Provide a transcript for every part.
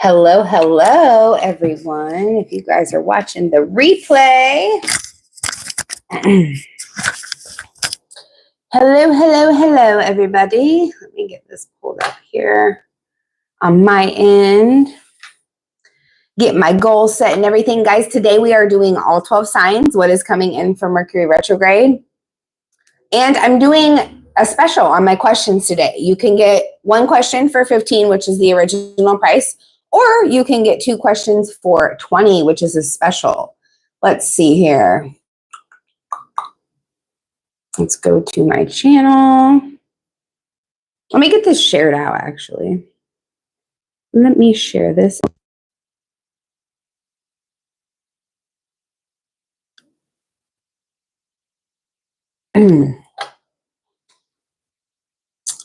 Hello, hello, everyone. If you guys are watching the replay. Hello, hello, hello, everybody. Let me get this pulled up here on my end. Get my goal set and everything. Guys, today we are doing all 12 signs, what is coming in for Mercury retrograde. And I'm doing a special on my questions today. You can get one question for $15, which is the original price, or you can get two questions for $20, which is a special. Let's see here. Let's go to my channel. Let me get this shared out, actually. Let me share this.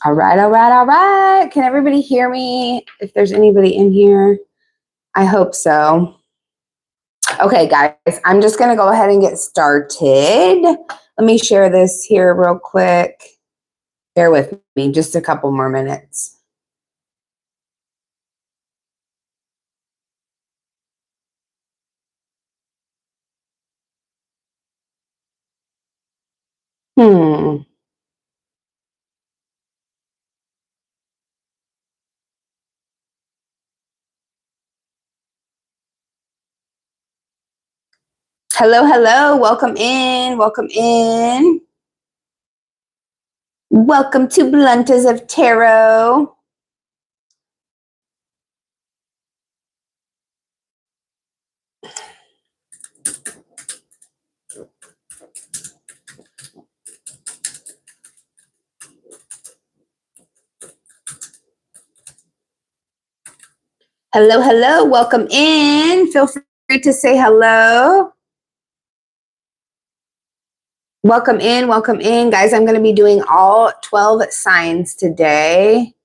All right, all right, all right. Can everybody hear me? If there's anybody in here, I hope so. Okay, guys, I'm just going to go ahead and get started. Let me share this here real quick. Bear with me just a couple more minutes. Hello, hello. Welcome in. Welcome in. Welcome to Bluntas of Tarot. Hello, hello. Welcome in. Feel free to say hello. Welcome in, guys. I'm going to be doing all 12 signs today.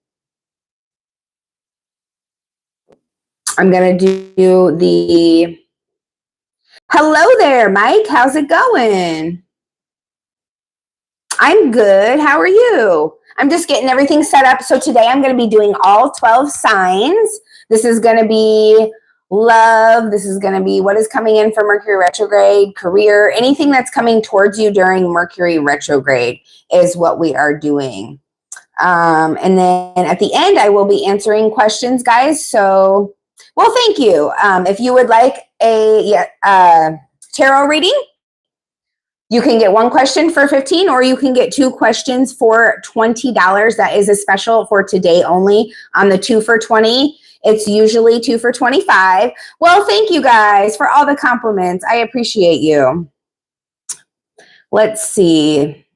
I'm going to do the... Hello there, Mike. How's it going? I'm good. How are you? I'm just getting everything set up. So today I'm going to be doing all 12 signs. This is going to be love. This is going to be what is coming in for Mercury retrograde, career, anything that's coming towards you during Mercury retrograde is what we are doing. And then at the end, I will be answering questions, guys. So, well, thank you. If you would like a tarot reading, you can get one question for $15, or you can get two questions for $20. That is a special for today only on the 2 for $20. It's usually 2 for $25. Well, thank you guys for all the compliments. I appreciate you. Let's see.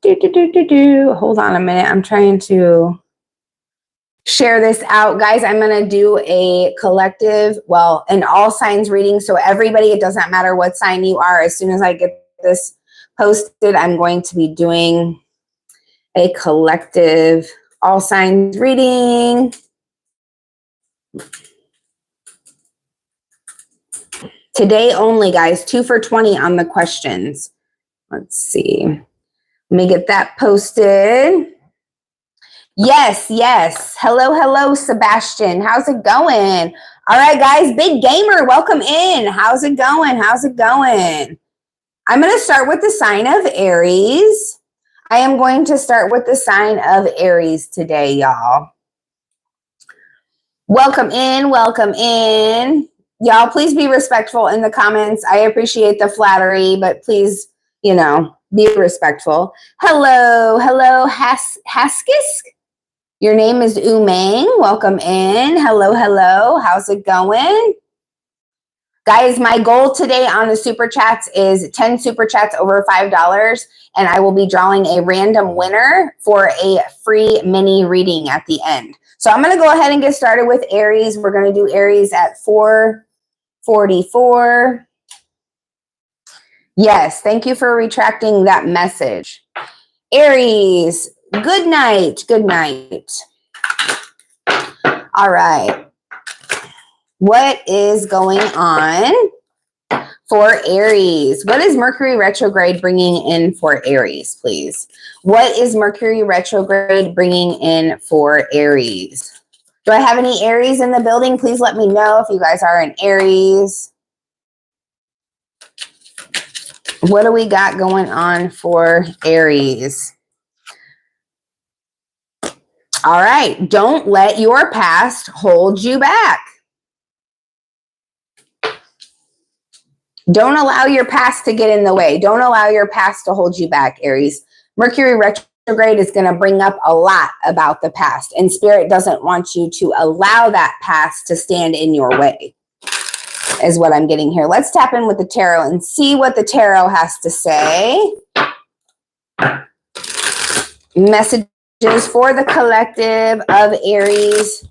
Hold on a minute. I'm trying to share this out. Guys, I'm going to do a collective, well, an all signs reading. So everybody, it doesn't matter what sign you are. As soon as I get this posted, I'm going to be doing a collective all signs reading. Today only, guys, 2 for $20 on the questions. Let's see. Let me get that posted. Yes, yes. Hello, hello, Sebastian. How's it going? All right, guys, Big Gamer, welcome in. How's it going? How's it going? I'm going to start with the sign of Aries. I am going to start with the sign of Aries today, y'all. Welcome in, welcome in. Y'all, please be respectful in the comments. I appreciate the flattery, but please, you know, be respectful. Hello, hello, Haskis. Your name is Umang. Welcome in. Hello, hello. How's it going? Guys, my goal today on the super chats is 10 super chats over $5, and I will be drawing a random winner for a free mini reading at the end. So I'm going to go ahead and get started with Aries. We're going to do Aries at 4:44. Yes, thank you for retracting that message. Aries, good night. Good night. All right. What is going on for Aries? What is Mercury retrograde bringing in for Aries, please? What is Mercury retrograde bringing in for Aries? Do I have any Aries in the building? Please let me know if you guys are an Aries. What do we got going on for Aries? All right. Don't let your past hold you back. Don't allow your past to get in the way. Don't allow your past to hold you back, Aries. Mercury retrograde is going to bring up a lot about the past, and Spirit doesn't want you to allow that past to stand in your way, is what I'm getting here. Let's tap in with the tarot and see what the tarot has to say. Messages for the collective of Aries.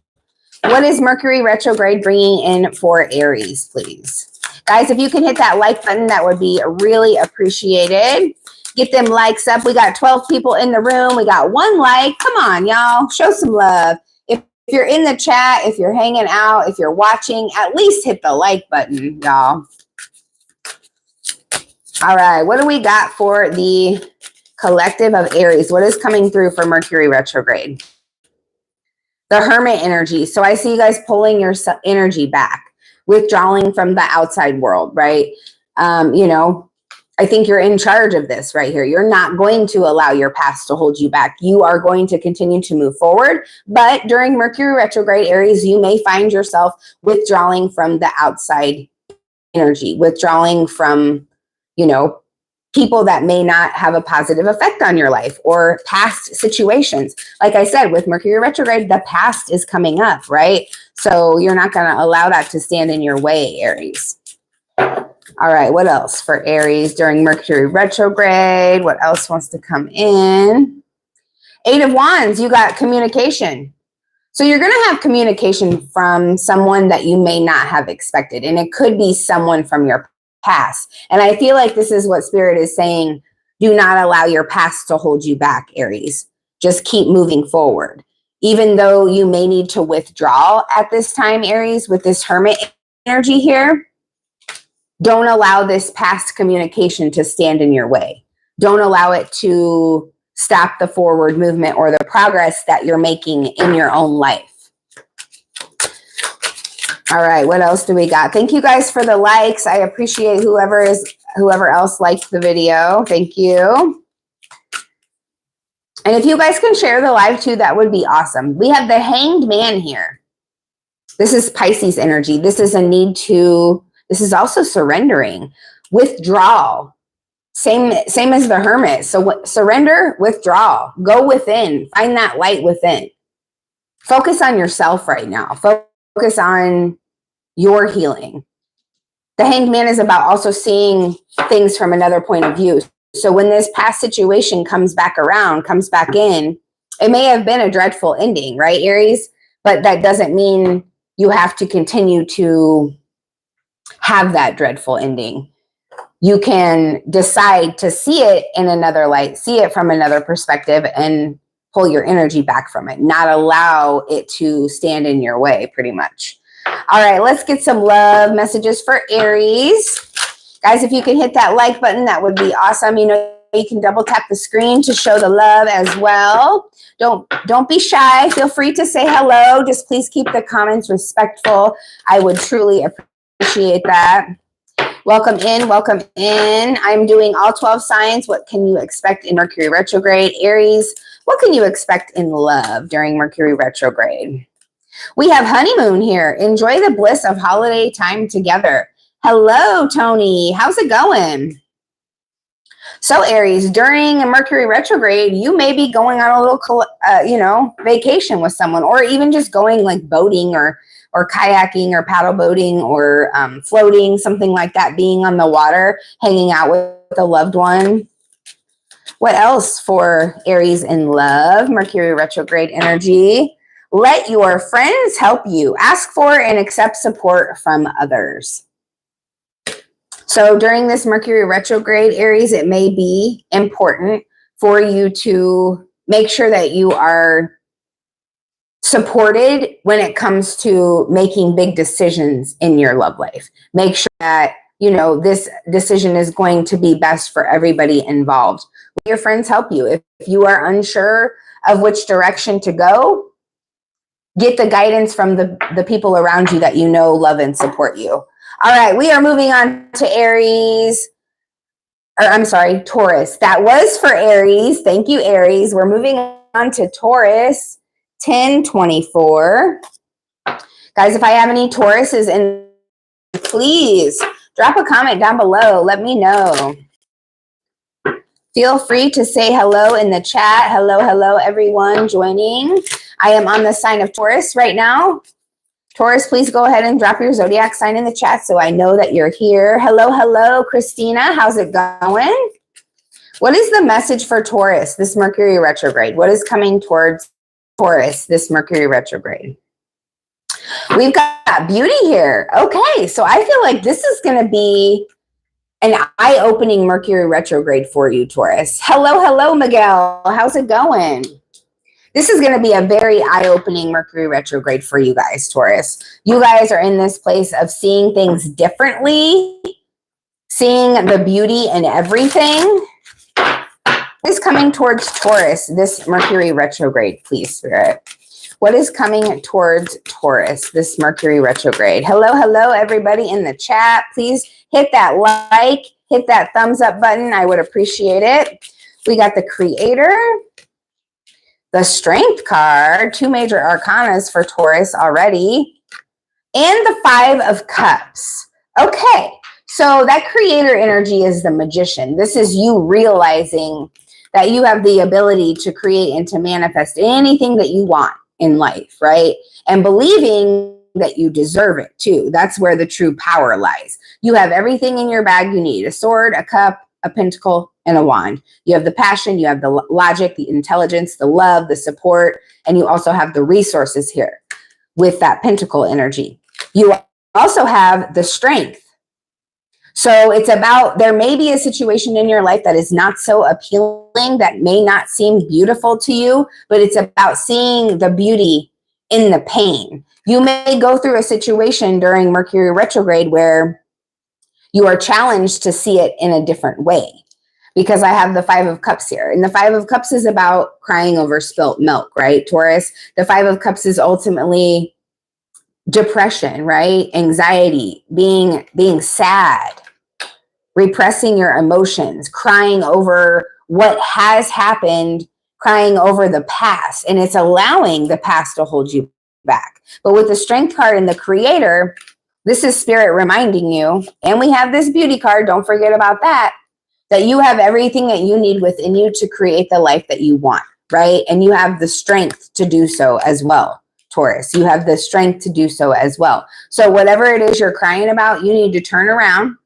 What is Mercury retrograde bringing in for Aries, please? Guys, if you can hit that like button, that would be really appreciated. Get them likes up. We got 12 people in the room. We got 1 like. Come on, y'all. Show some love. If you're in the chat, if you're hanging out, if you're watching, at least hit the like button, y'all. All right. What do we got for the collective of Aries? What is coming through for Mercury retrograde? The Hermit energy. So I see you guys pulling your energy back, withdrawing from the outside world, right? You know, I think you're in charge of this right here. You're not going to allow your past to hold you back. You are going to continue to move forward. But during Mercury retrograde, Aries, you may find yourself withdrawing from the outside energy, withdrawing from, you know, people that may not have a positive effect on your life or past situations. Like I said, with Mercury retrograde, the past is coming up, right? So you're not going to allow that to stand in your way, Aries. All right, what else for Aries during Mercury retrograde? What else wants to come in? 8 of Wands, you got communication. So you're going to have communication from someone that you may not have expected. And it could be someone from your past. And I feel like this is what Spirit is saying. Do not allow your past to hold you back, Aries. Just keep moving forward. Even though you may need to withdraw at this time, Aries, with this Hermit energy here, don't allow this past communication to stand in your way. Don't allow it to stop the forward movement or the progress that you're making in your own life. All right, what else do we got? Thank you guys for the likes. I appreciate whoever else liked the video. Thank you. And if you guys can share the live too, that would be awesome. We have the Hanged Man here. This is Pisces energy. This is a need to, this is also surrendering, withdrawal. Same as the Hermit. So surrender, withdraw, go within, find that light within. Focus on yourself right now. Focus on your healing. The Hanged Man is about also seeing things from another point of view. So when this past situation comes back around, comes back in, it may have been a dreadful ending, right, Aries? But that doesn't mean you have to continue to have that dreadful ending. You can decide to see it in another light, see it from another perspective, and pull your energy back from it, not allow it to stand in your way, pretty much. All right, let's get some love messages for Aries. Guys, if you can hit that like button, that would be awesome. You know, you can double tap the screen to show the love as well. Don't be shy. Feel free to say hello. Just please keep the comments respectful. I would truly appreciate that. Welcome in, welcome in. I'm doing all 12 signs. What can you expect in Mercury retrograde? Aries, what can you expect in love during Mercury retrograde? We have honeymoon here. Enjoy the bliss of holiday time together. Hello, Tony. How's it going? So Aries, during a Mercury retrograde, you may be going on a little, vacation with someone, or even just going like boating or kayaking or paddle boating or floating, something like that, being on the water, hanging out with a loved one. What else for Aries in love? Mercury retrograde energy. Let your friends help you. Ask for and accept support from others. So during this Mercury retrograde, Aries, it may be important for you to make sure that you are supported when it comes to making big decisions in your love life. Make sure that, you know, this decision is going to be best for everybody involved. Let your friends help you. If you are unsure of which direction to go, get the guidance from the people around you that you know, love, and support you. All right, we are moving on to Aries. Or I'm sorry, Taurus. That was for Aries. Thank you, Aries. We're moving on to Taurus, 1024. Guys, if I have any Tauruses in, please drop a comment down below. Let me know. Feel free to say hello in the chat. Hello, hello, everyone joining. I am on the sign of Taurus right now. Taurus, please go ahead and drop your zodiac sign in the chat so I know that you're here. Hello, hello, Christina. How's it going? What is the message for Taurus, this Mercury retrograde? What is coming towards Taurus, this Mercury retrograde? We've got beauty here. Okay, so I feel like this is going to be an eye-opening Mercury retrograde for you, Taurus. Hello, hello, Miguel. How's it going? This is going to be a very eye-opening Mercury retrograde for you guys, Taurus. You guys are in this place of seeing things differently, seeing the beauty in everything. What is coming towards Taurus, this Mercury retrograde, please, Spirit? What is coming towards Taurus, this Mercury retrograde? Hello, hello, everybody in the chat. Please hit that like, hit that thumbs up button. I would appreciate it. We got the Creator, the Strength card, 2 major arcanas for Taurus already, and the 5 of Cups. Okay, so that Creator energy is the Magician. This is you realizing that you have the ability to create and to manifest anything that you want in life, right? And believing that you deserve it too. That's where the true power lies. You have everything in your bag you need: a sword, a cup, a pentacle, and a wand. You have the passion, you have the logic, the intelligence, the love, the support, and you also have the resources here with that pentacle energy. You also have the strength. So it's about, there may be a situation in your life that is not so appealing, that may not seem beautiful to you, but it's about seeing the beauty in the pain. You may go through a situation during Mercury retrograde where you are challenged to see it in a different way, because I have the 5 of Cups here. And the 5 of Cups is about crying over spilt milk, right, Taurus? The 5 of Cups is ultimately depression, right? Anxiety, being sad, repressing your emotions, crying over what has happened, crying over the past. And it's allowing the past to hold you back. But with the Strength card and the Creator, this is Spirit reminding you, and we have this Beauty card, don't forget about that, that you have everything that you need within you to create the life that you want, right? And you have the strength to do so as well, Taurus. You have the strength to do so as well. So whatever it is you're crying about, you need to turn around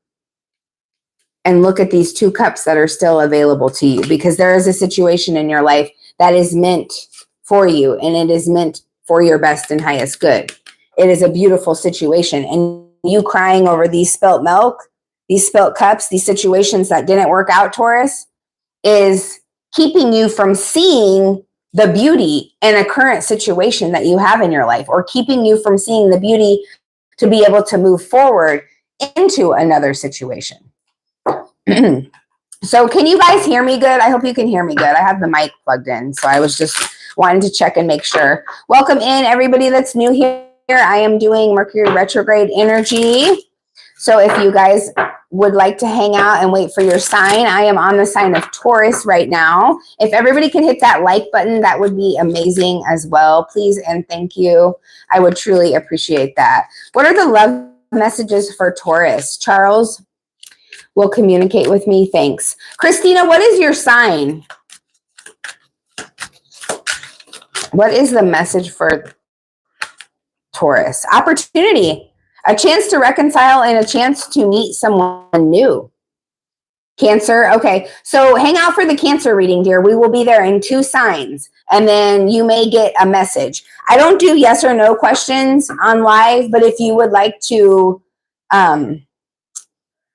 and look at these 2 cups that are still available to you, because there is a situation in your life that is meant for you, and it is meant for your best and highest good. It is a beautiful situation, and you crying over these spilt milk, these spilt cups, these situations that didn't work out, Taurus, is keeping you from seeing the beauty in a current situation that you have in your life, or keeping you from seeing the beauty to be able to move forward into another situation. So can you guys hear me good? I hope you can hear me good. I have the mic plugged in, so I was just wanting to check and make sure. Welcome in everybody that's new here. I am doing Mercury retrograde energy. So if you guys would like to hang out and wait for your sign, I am on the sign of Taurus right now. If everybody can hit that like button, that would be amazing as well. Please and thank you. I would truly appreciate that. What are the love messages for Taurus? Charles will communicate with me. Thanks. Christina, what is your sign? What is the message for Taurus? Opportunity, a chance to reconcile, and a chance to meet someone new. Cancer. Okay. So hang out for the Cancer reading, dear. We will be there in 2 signs, and then you may get a message. I don't do yes or no questions on live, but if you would like to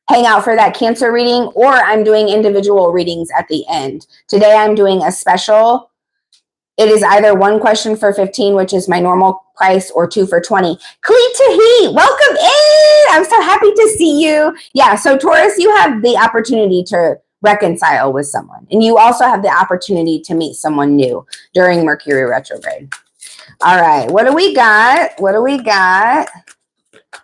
hang out for that Cancer reading, or I'm doing individual readings at the end. Today I'm doing a special. It is either 1 question for 15, which is my normal price, or 2 for 20. Cleet Tahi, welcome in. I'm so happy to see you. Yeah, so Taurus, you have the opportunity to reconcile with someone. And you also have the opportunity to meet someone new during Mercury retrograde. All right, what do we got? What do we got?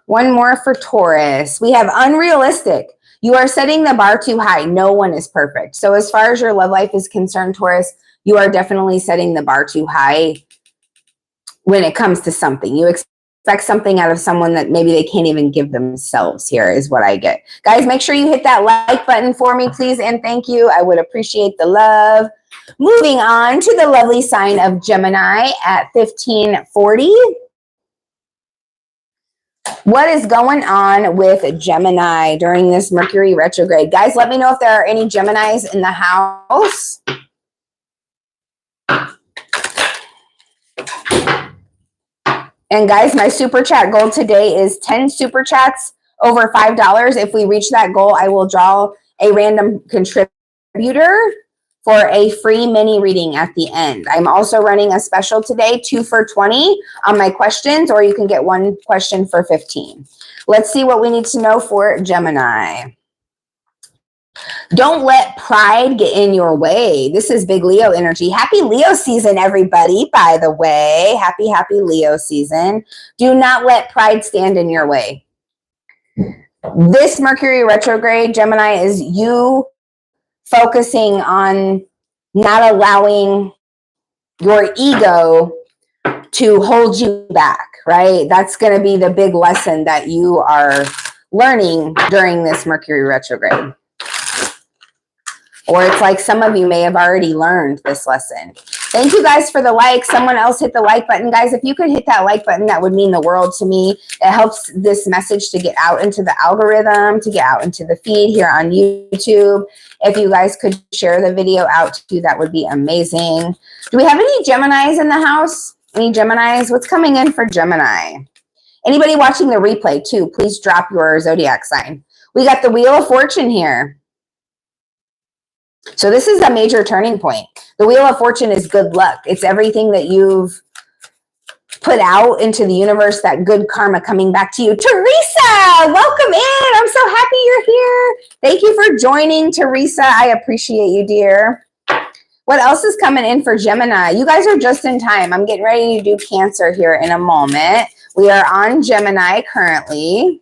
One more for Taurus. We have unrealistic. You are setting the bar too high. No one is perfect. So as far as your love life is concerned, Taurus, you are definitely setting the bar too high when it comes to something. You expect something out of someone that maybe they can't even give themselves here is what I get. Guys, make sure you hit that like button for me, please, and thank you. I would appreciate the love. Moving on to the lovely sign of Gemini at 1540. What is going on with Gemini during this Mercury retrograde? Guys, let me know if there are any Geminis in the house. And guys, my super chat goal today is 10 super chats over $5. If we reach that goal, I will draw a random contributor for a free mini reading at the end. I'm also running a special today, 2 for $20 on my questions, or you can get one question for $15. Let's see what we need to know for Gemini. Don't let pride get in your way. This is big Leo energy. Happy Leo season, everybody, by the way. Happy Leo season. Do not let pride stand in your way. This Mercury retrograde, Gemini, is you focusing on not allowing your ego to hold you back, right? That's going to be the big lesson that you are learning during this Mercury retrograde. Or it's like some of you may have already learned this lesson. Thank you guys for the like. Someone else hit the like button. Guys, if you could hit that like button, that would mean the world to me. It helps this message to get out into the algorithm, to get out into the feed here on YouTube. If you guys could share the video out too, that would be amazing. Do we have any Geminis in the house? Any Geminis? What's coming in for Gemini? Anybody watching the replay too, please drop your zodiac sign. We got the Wheel of Fortune here. So this is a major turning point. The Wheel of Fortune is good luck. It's everything that you've put out into the universe, that good karma coming back to you. Teresa, welcome in. I'm so happy you're here. Thank you for joining, Teresa. I appreciate you, dear. What else is coming in for Gemini? You guys are just in time. I'm getting ready to do Cancer here in a moment. We are on Gemini currently.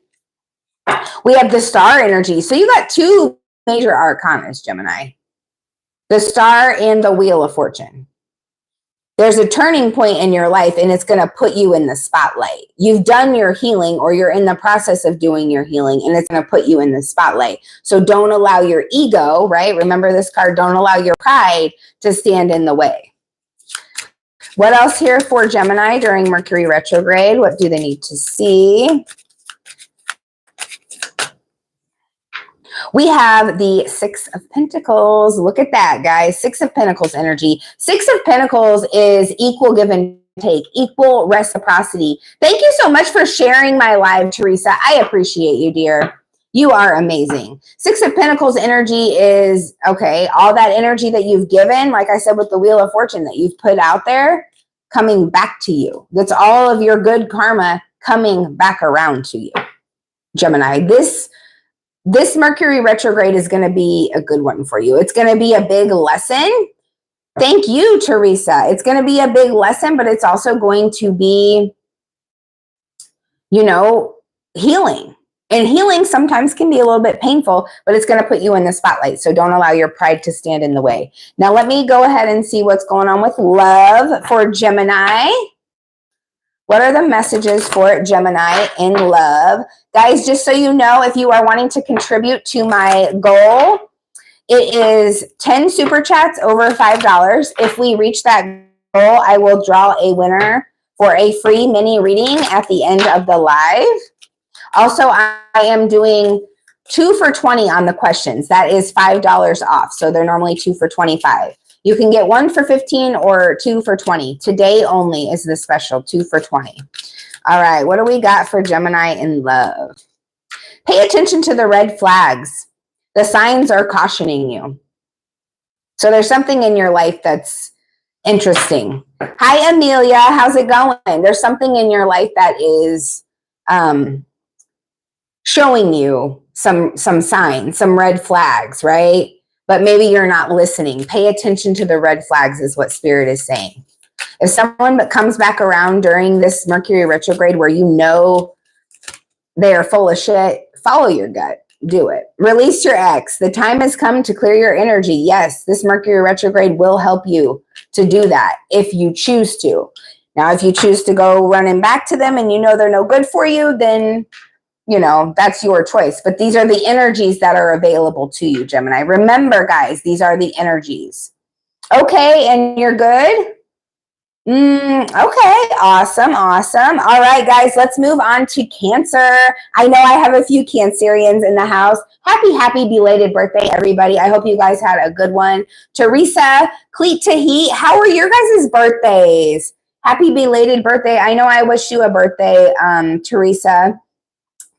We have the Star energy. So you got two major arcanas, Gemini. The Star and the Wheel of Fortune. There's a turning point in your life and it's going to put you in the spotlight. You've done your healing or you're in the process of doing your healing and it's going to put you in the spotlight. So don't allow your ego, right? Remember this card, don't allow your pride to stand in the way. What else here for Gemini during Mercury retrograde? What do they need to see? We have the Six of Pentacles. Look at that, guys. Six of Pentacles energy. Six of Pentacles is equal give and take, equal reciprocity. Thank you so much for sharing my live, Teresa. I appreciate you, dear. You are amazing. Six of Pentacles energy is, okay, all that energy that you've given, like I said with the Wheel of Fortune that you've put out there, coming back to you. That's all of your good karma coming back around to you, Gemini. This Mercury retrograde is going to be a good one for you. It's going to be a big lesson. Thank you, Teresa. It's going to be a big lesson, but it's also going to be, you know, healing. And healing sometimes can be a little bit painful, but it's going to put you in the spotlight. So don't allow your pride to stand in the way. Now, let me go ahead and see what's going on with love for Gemini. What are the messages for Gemini in love? Guys, just so you know, if you are wanting to contribute to my goal, it is 10 super chats over $5. If we reach that goal, I will draw a winner for a free mini reading at the end of the live. Also, I am doing 2 for $20 on the questions. That is $5 off. So they're normally 2 for $25. You can get 1 for $15 or 2 for $20. Today only is the special, 2 for $20. All right, what do we got for Gemini in love? Pay attention to the red flags. The signs are cautioning you. So there's something in your life that's interesting. Hi, Amelia. How's it going? There's something in your life that is showing you some signs, some red flags, right? But maybe you're not listening. Pay attention to the red flags is what Spirit is saying. If someone comes back around during this Mercury retrograde where you know they are full of shit, follow your gut. Do it. Release your ex. The time has come to clear your energy. Yes, this Mercury retrograde will help you to do that if you choose to. Now, if you choose to go running back to them and you know they're no good for you, then, you know, that's your choice. But these are the energies that are available to you, Gemini. Remember, guys, these are the energies. Okay, and you're good? Okay, awesome. All right, guys, let's move on to Cancer. I know I have a few Cancerians in the house. Happy belated birthday, everybody. I hope you guys had a good one. Teresa, Cleat Tahit, how are your guys' birthdays? Happy belated birthday. I know I wish you a birthday, Teresa.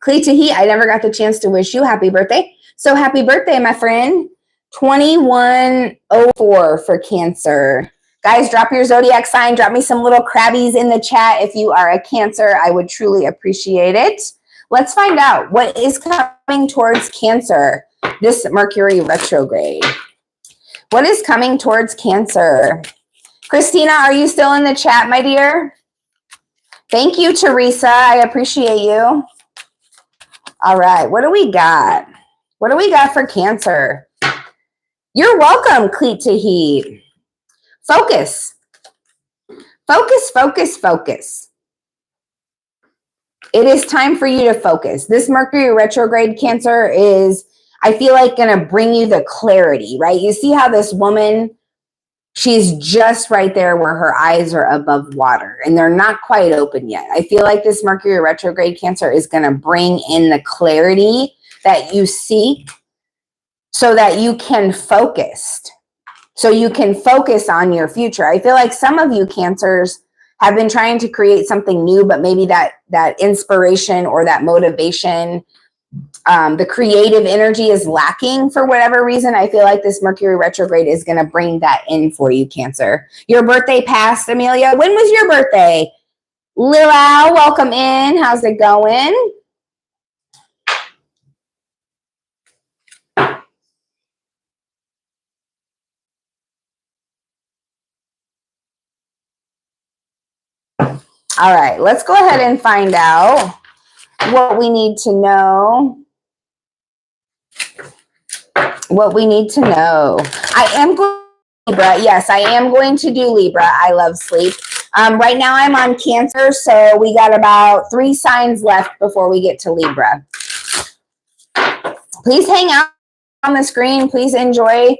Cleat Tahit, I never got the chance to wish you happy birthday. So happy birthday, my friend. 2104 for Cancer. Guys, drop your zodiac sign. Drop me some little crabbies in the chat if you are a Cancer. I would truly appreciate it. Let's find out what is coming towards Cancer this Mercury retrograde. What is coming towards Cancer? Christina, are you still in the chat, my dear? Thank you, Teresa. I appreciate you. All right, what do we got? What do we got for Cancer? You're welcome, Cleat Tahit. Focus. Focus. It is time for you to focus. This Mercury retrograde, Cancer, is, I feel like, going to bring you the clarity, right? You see how this woman, she's just right there where her eyes are above water and they're not quite open yet. I feel like this Mercury retrograde, Cancer, is going to bring in the clarity that you seek so that you can focus. So you can focus on your future. I feel like some of you Cancers have been trying to create something new, but maybe that inspiration or that motivation, the creative energy is lacking for whatever reason. I feel like this Mercury retrograde is going to bring that in for you, Cancer. Your birthday passed, Amelia. When was your birthday? Lilao, welcome in. How's it going? All right, let's go ahead and find out what we need to know. What we need to know. I am going to Libra. Yes, I am going to do Libra. I love sleep. Right now I'm on Cancer, so we got about 3 signs left before we get to Libra. Please hang out on the screen. Please enjoy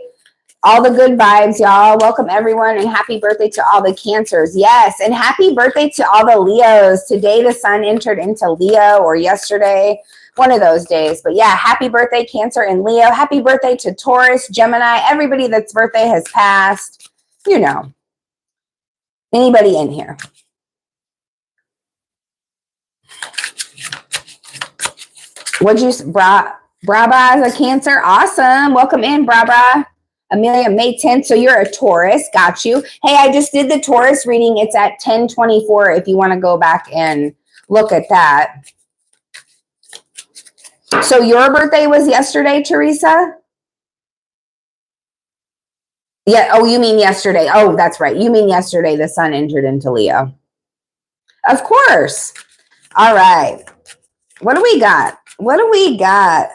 all the good vibes, y'all. Welcome, everyone, and happy birthday to all the Cancers. Yes, and happy birthday to all the Leos. Today, the sun entered into Leo, or yesterday, one of those days. But yeah, happy birthday, Cancer and Leo. Happy birthday to Taurus, Gemini, everybody that's birthday has passed. You know, anybody in here. What'd you, Braba is a Cancer? Awesome. Welcome in, Braba. Amelia, May 10th, so you're a Taurus. Got you. Hey, I just did the Taurus reading. It's at 10:24 if you want to go back and look at that. So your birthday was yesterday, Teresa? Yeah. Oh, you mean yesterday. Oh, that's right. You mean yesterday the sun entered into Leo. Of course. All right. What do we got? What do we got?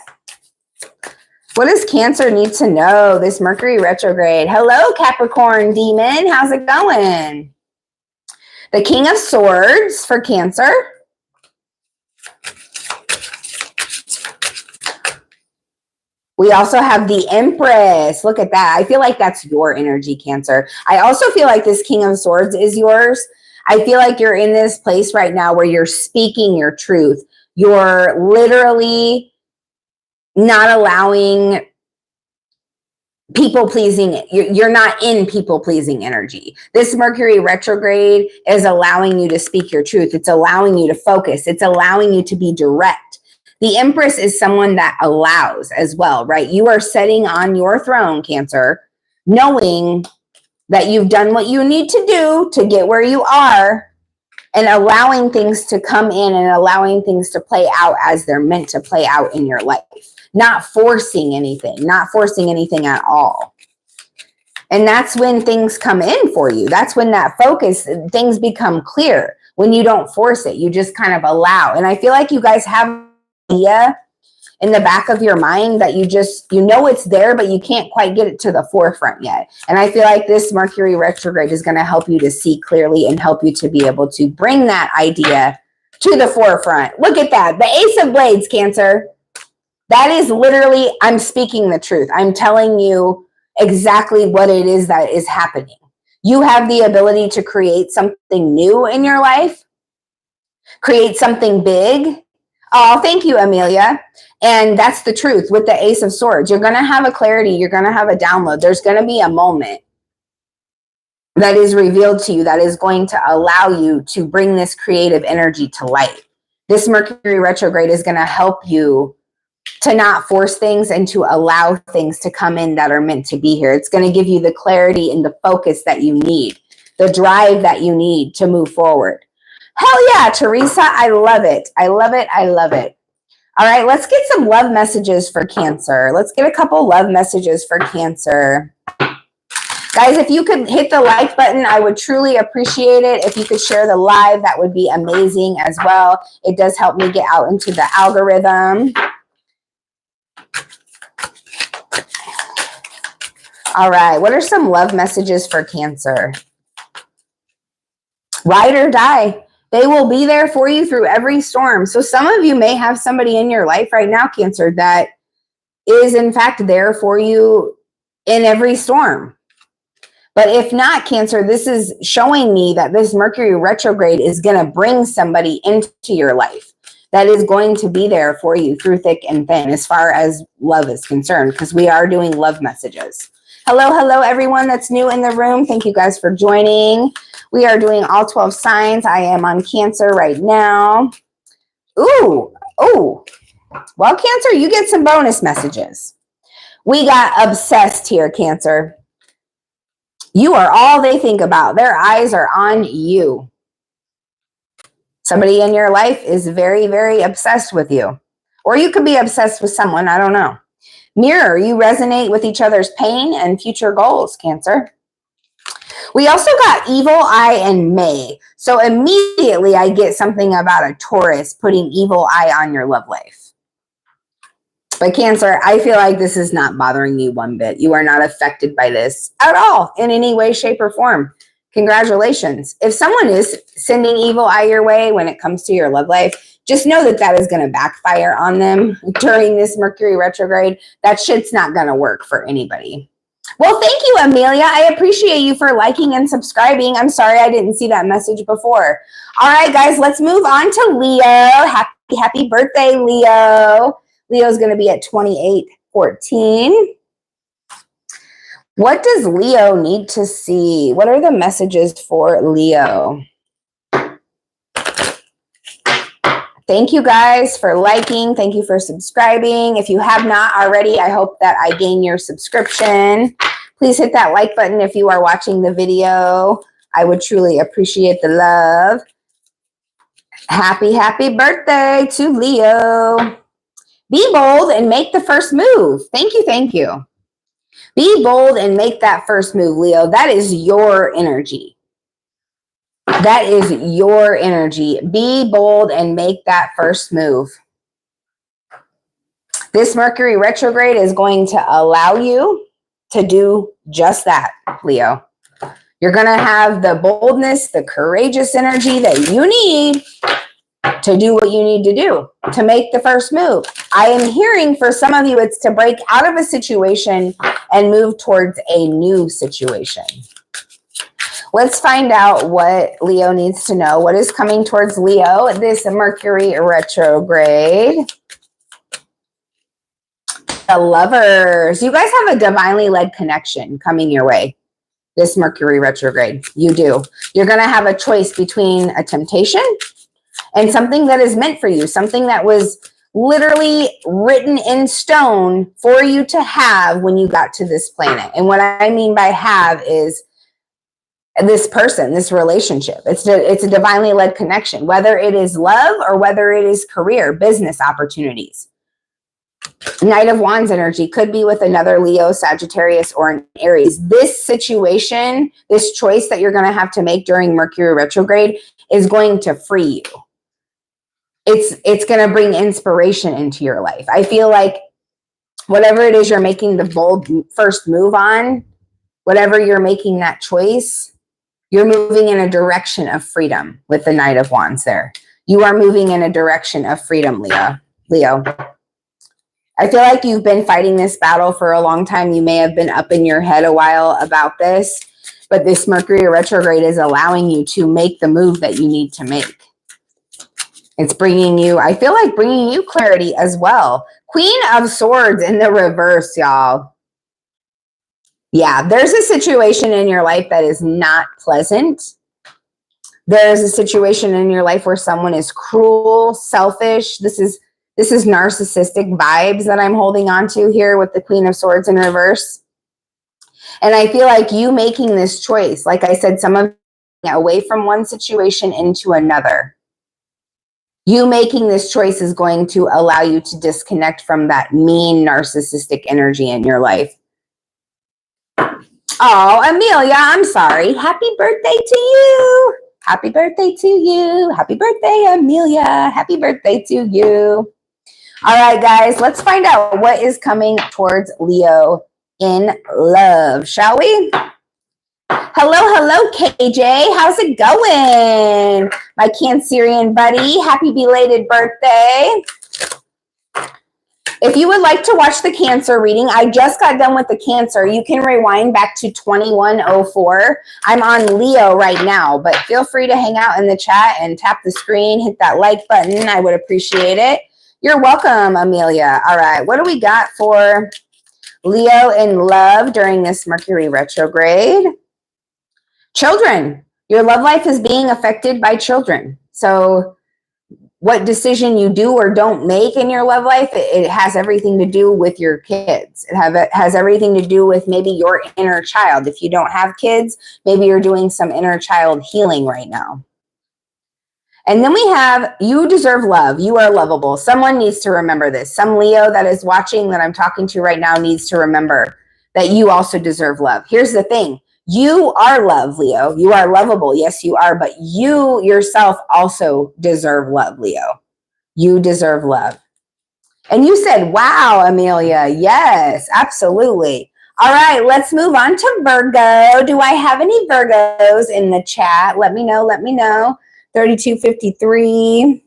What does Cancer need to know this Mercury retrograde? Hello, Capricorn demon. How's it going? The King of Swords for Cancer. We also have the Empress. Look at that. I feel like that's your energy, Cancer. I also feel like this King of Swords is yours. I feel like you're in this place right now where you're speaking your truth. You're literally not allowing people pleasing. You're not in people pleasing energy. This Mercury retrograde is allowing you to speak your truth. It's allowing you to focus. It's allowing you to be direct. The Empress is someone that allows as well, right? You are sitting on your throne, Cancer, knowing that you've done what you need to do to get where you are, and allowing things to come in and allowing things to play out as they're meant to play out in your life. Not forcing anything at all. And that's when things come in for you. That's when that focus, things become clear. When you don't force it, you just kind of allow. And I feel like you guys have an idea in the back of your mind that you know it's there, but you can't quite get it to the forefront yet. And I feel like this Mercury retrograde is going to help you to see clearly and help you to be able to bring that idea to the forefront. Look at that. The Ace of Blades, Cancer. That is literally, I'm speaking the truth. I'm telling you exactly what it is that is happening. You have the ability to create something new in your life, create something big. Oh, thank you, Amelia. And that's the truth with the Ace of Swords. You're going to have a clarity. You're going to have a download. There's going to be a moment that is revealed to you that is going to allow you to bring this creative energy to light. This Mercury retrograde is going to help you to not force things and to allow things to come in that are meant to be here. It's going to give you the clarity and the focus that you need, the drive that you need to move forward. Hell yeah, Teresa, I love it. I love it. I love it. All right, let's get some love messages for Cancer. Let's get a couple love messages for Cancer. Guys, if you could hit the like button, I would truly appreciate it. If you could share the live, that would be amazing as well. It does help me get out into the algorithm. All right, what are some love messages for Cancer? Ride or die. They will be there for you through every storm. So some of you may have somebody in your life right now, Cancer, that is in fact there for you in every storm. But if not, Cancer, this is showing me that this Mercury retrograde is going to bring somebody into your life that is going to be there for you through thick and thin as far as love is concerned, because we are doing love messages. Hello, everyone that's new in the room. Thank you guys for joining. We are doing all 12 signs. I am on Cancer right now. Ooh. Well, Cancer, you get some bonus messages. We got obsessed here, Cancer. You are all they think about. Their eyes are on you. Somebody in your life is very, very obsessed with you. Or you could be obsessed with someone. I don't know. Mirror, you resonate with each other's pain and future goals, Cancer. We also got evil eye and May. So immediately I get something about a Taurus putting evil eye on your love life. But Cancer, I feel like this is not bothering you one bit. You are not affected by this at all in any way, shape, or form. Congratulations. If someone is sending evil eye your way when it comes to your love life, just know that that is going to backfire on them during this Mercury retrograde. That shit's not going to work for anybody. Well, thank you, Amelia. I appreciate you for liking and subscribing. I'm sorry I didn't see that message before. All right, guys, let's move on to Leo. Happy birthday, Leo. Leo's going to be at 2814. What does Leo need to see? What are the messages for Leo? Thank you guys for liking. Thank you for subscribing. If you have not already, I hope that I gain your subscription. Please hit that like button if you are watching the video. I would truly appreciate the love. Happy birthday to Leo. Be bold and make the first move. Thank you. Be bold and make that first move, Leo. That is your energy. That is your energy. Be bold and make that first move. This Mercury retrograde is going to allow you to do just that, Leo. You're going to have the boldness, the courageous energy that you need to do what you need to do, to make the first move. I am hearing for some of you, it's to break out of a situation and move towards a new situation. Let's find out what Leo needs to know. What is coming towards Leo, this Mercury retrograde? The Lovers. You guys have a divinely led connection coming your way. This Mercury retrograde. You do. You're going to have a choice between a temptation and something that is meant for you. Something that was literally written in stone for you to have when you got to this planet. And what I mean by have is this person, this relationship. It's a divinely led connection, whether it is love or whether it is career, business opportunities. Knight of Wands energy could be with another Leo, Sagittarius, or an Aries. This situation, this choice that you're going to have to make during Mercury retrograde is going to free you. It's going to bring inspiration into your life. I feel like whatever it is you're making the bold first move on, whatever you're making that choice, you're moving in a direction of freedom with the Knight of Wands there. You are moving in a direction of freedom, Leo. I feel like you've been fighting this battle for a long time. You may have been up in your head a while about this, but this Mercury retrograde is allowing you to make the move that you need to make. It's bringing you, I feel like bringing you clarity as well. Queen of Swords in the reverse, y'all. Yeah, there's a situation in your life that is not pleasant. There's a situation in your life where someone is cruel, selfish. This is narcissistic vibes that I'm holding on to here with the Queen of Swords in reverse. And I feel like you making this choice, like I said, some of you away from one situation into another. You making this choice is going to allow you to disconnect from that mean narcissistic energy in your life. Oh, Amelia, I'm sorry. Happy birthday to you. Happy birthday to you. Happy birthday, Amelia. Happy birthday to you. All right, guys, let's find out what is coming towards Leo in love, shall we? Hello, KJ. How's it going? My Cancerian buddy. Happy belated birthday. If you would like to watch the Cancer reading, I just got done with the Cancer. You can rewind back to 2104. I'm on Leo right now, but feel free to hang out in the chat and tap the screen, hit that like button. I would appreciate it. You're welcome, Amelia. All right, what do we got for Leo in love during this Mercury retrograde? Children. Your love life is being affected by children. So what decision you do or don't make in your love life, it has everything to do with your kids. It has everything to do with maybe your inner child. If you don't have kids, maybe you're doing some inner child healing right now. And then we have, you deserve love. You are lovable. Someone needs to remember this. Some Leo that is watching that I'm talking to right now needs to remember that you also deserve love. Here's the thing. You are love, Leo. You are lovable. Yes, you are. But you yourself also deserve love, Leo. You deserve love. And you said, wow, Amelia. Yes, absolutely. All right, let's move on to Virgo. Do I have any Virgos in the chat? Let me know. Let me know. 3253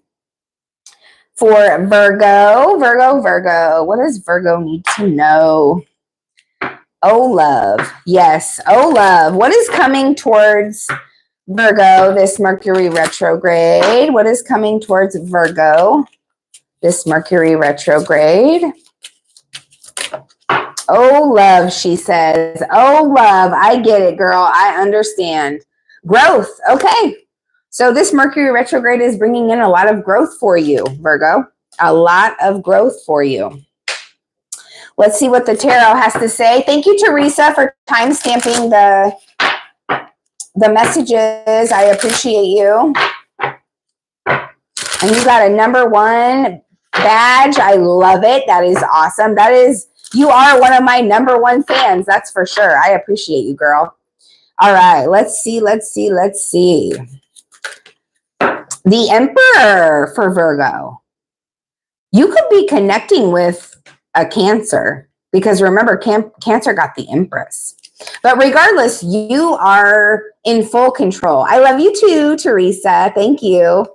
for Virgo. Virgo. What does Virgo need to know? Oh, love. Yes. Oh, love. What is coming towards Virgo, this Mercury retrograde? What is coming towards Virgo, this Mercury retrograde? Oh, love, she says. Oh, love. I get it, girl. I understand. Growth. Okay. So this Mercury retrograde is bringing in a lot of growth for you, Virgo. A lot of growth for you. Let's see what the tarot has to say. Thank you, Teresa, for time stamping the messages. I appreciate you. And you got a #1 badge. I love it. That is awesome. You are one of my #1 fans. That's for sure. I appreciate you, girl. All right. Let's see. The Emperor for Virgo. You could be connecting with a Cancer, because remember, Cancer got the Empress. But regardless, you are in full control. I love you too, Teresa. Thank you.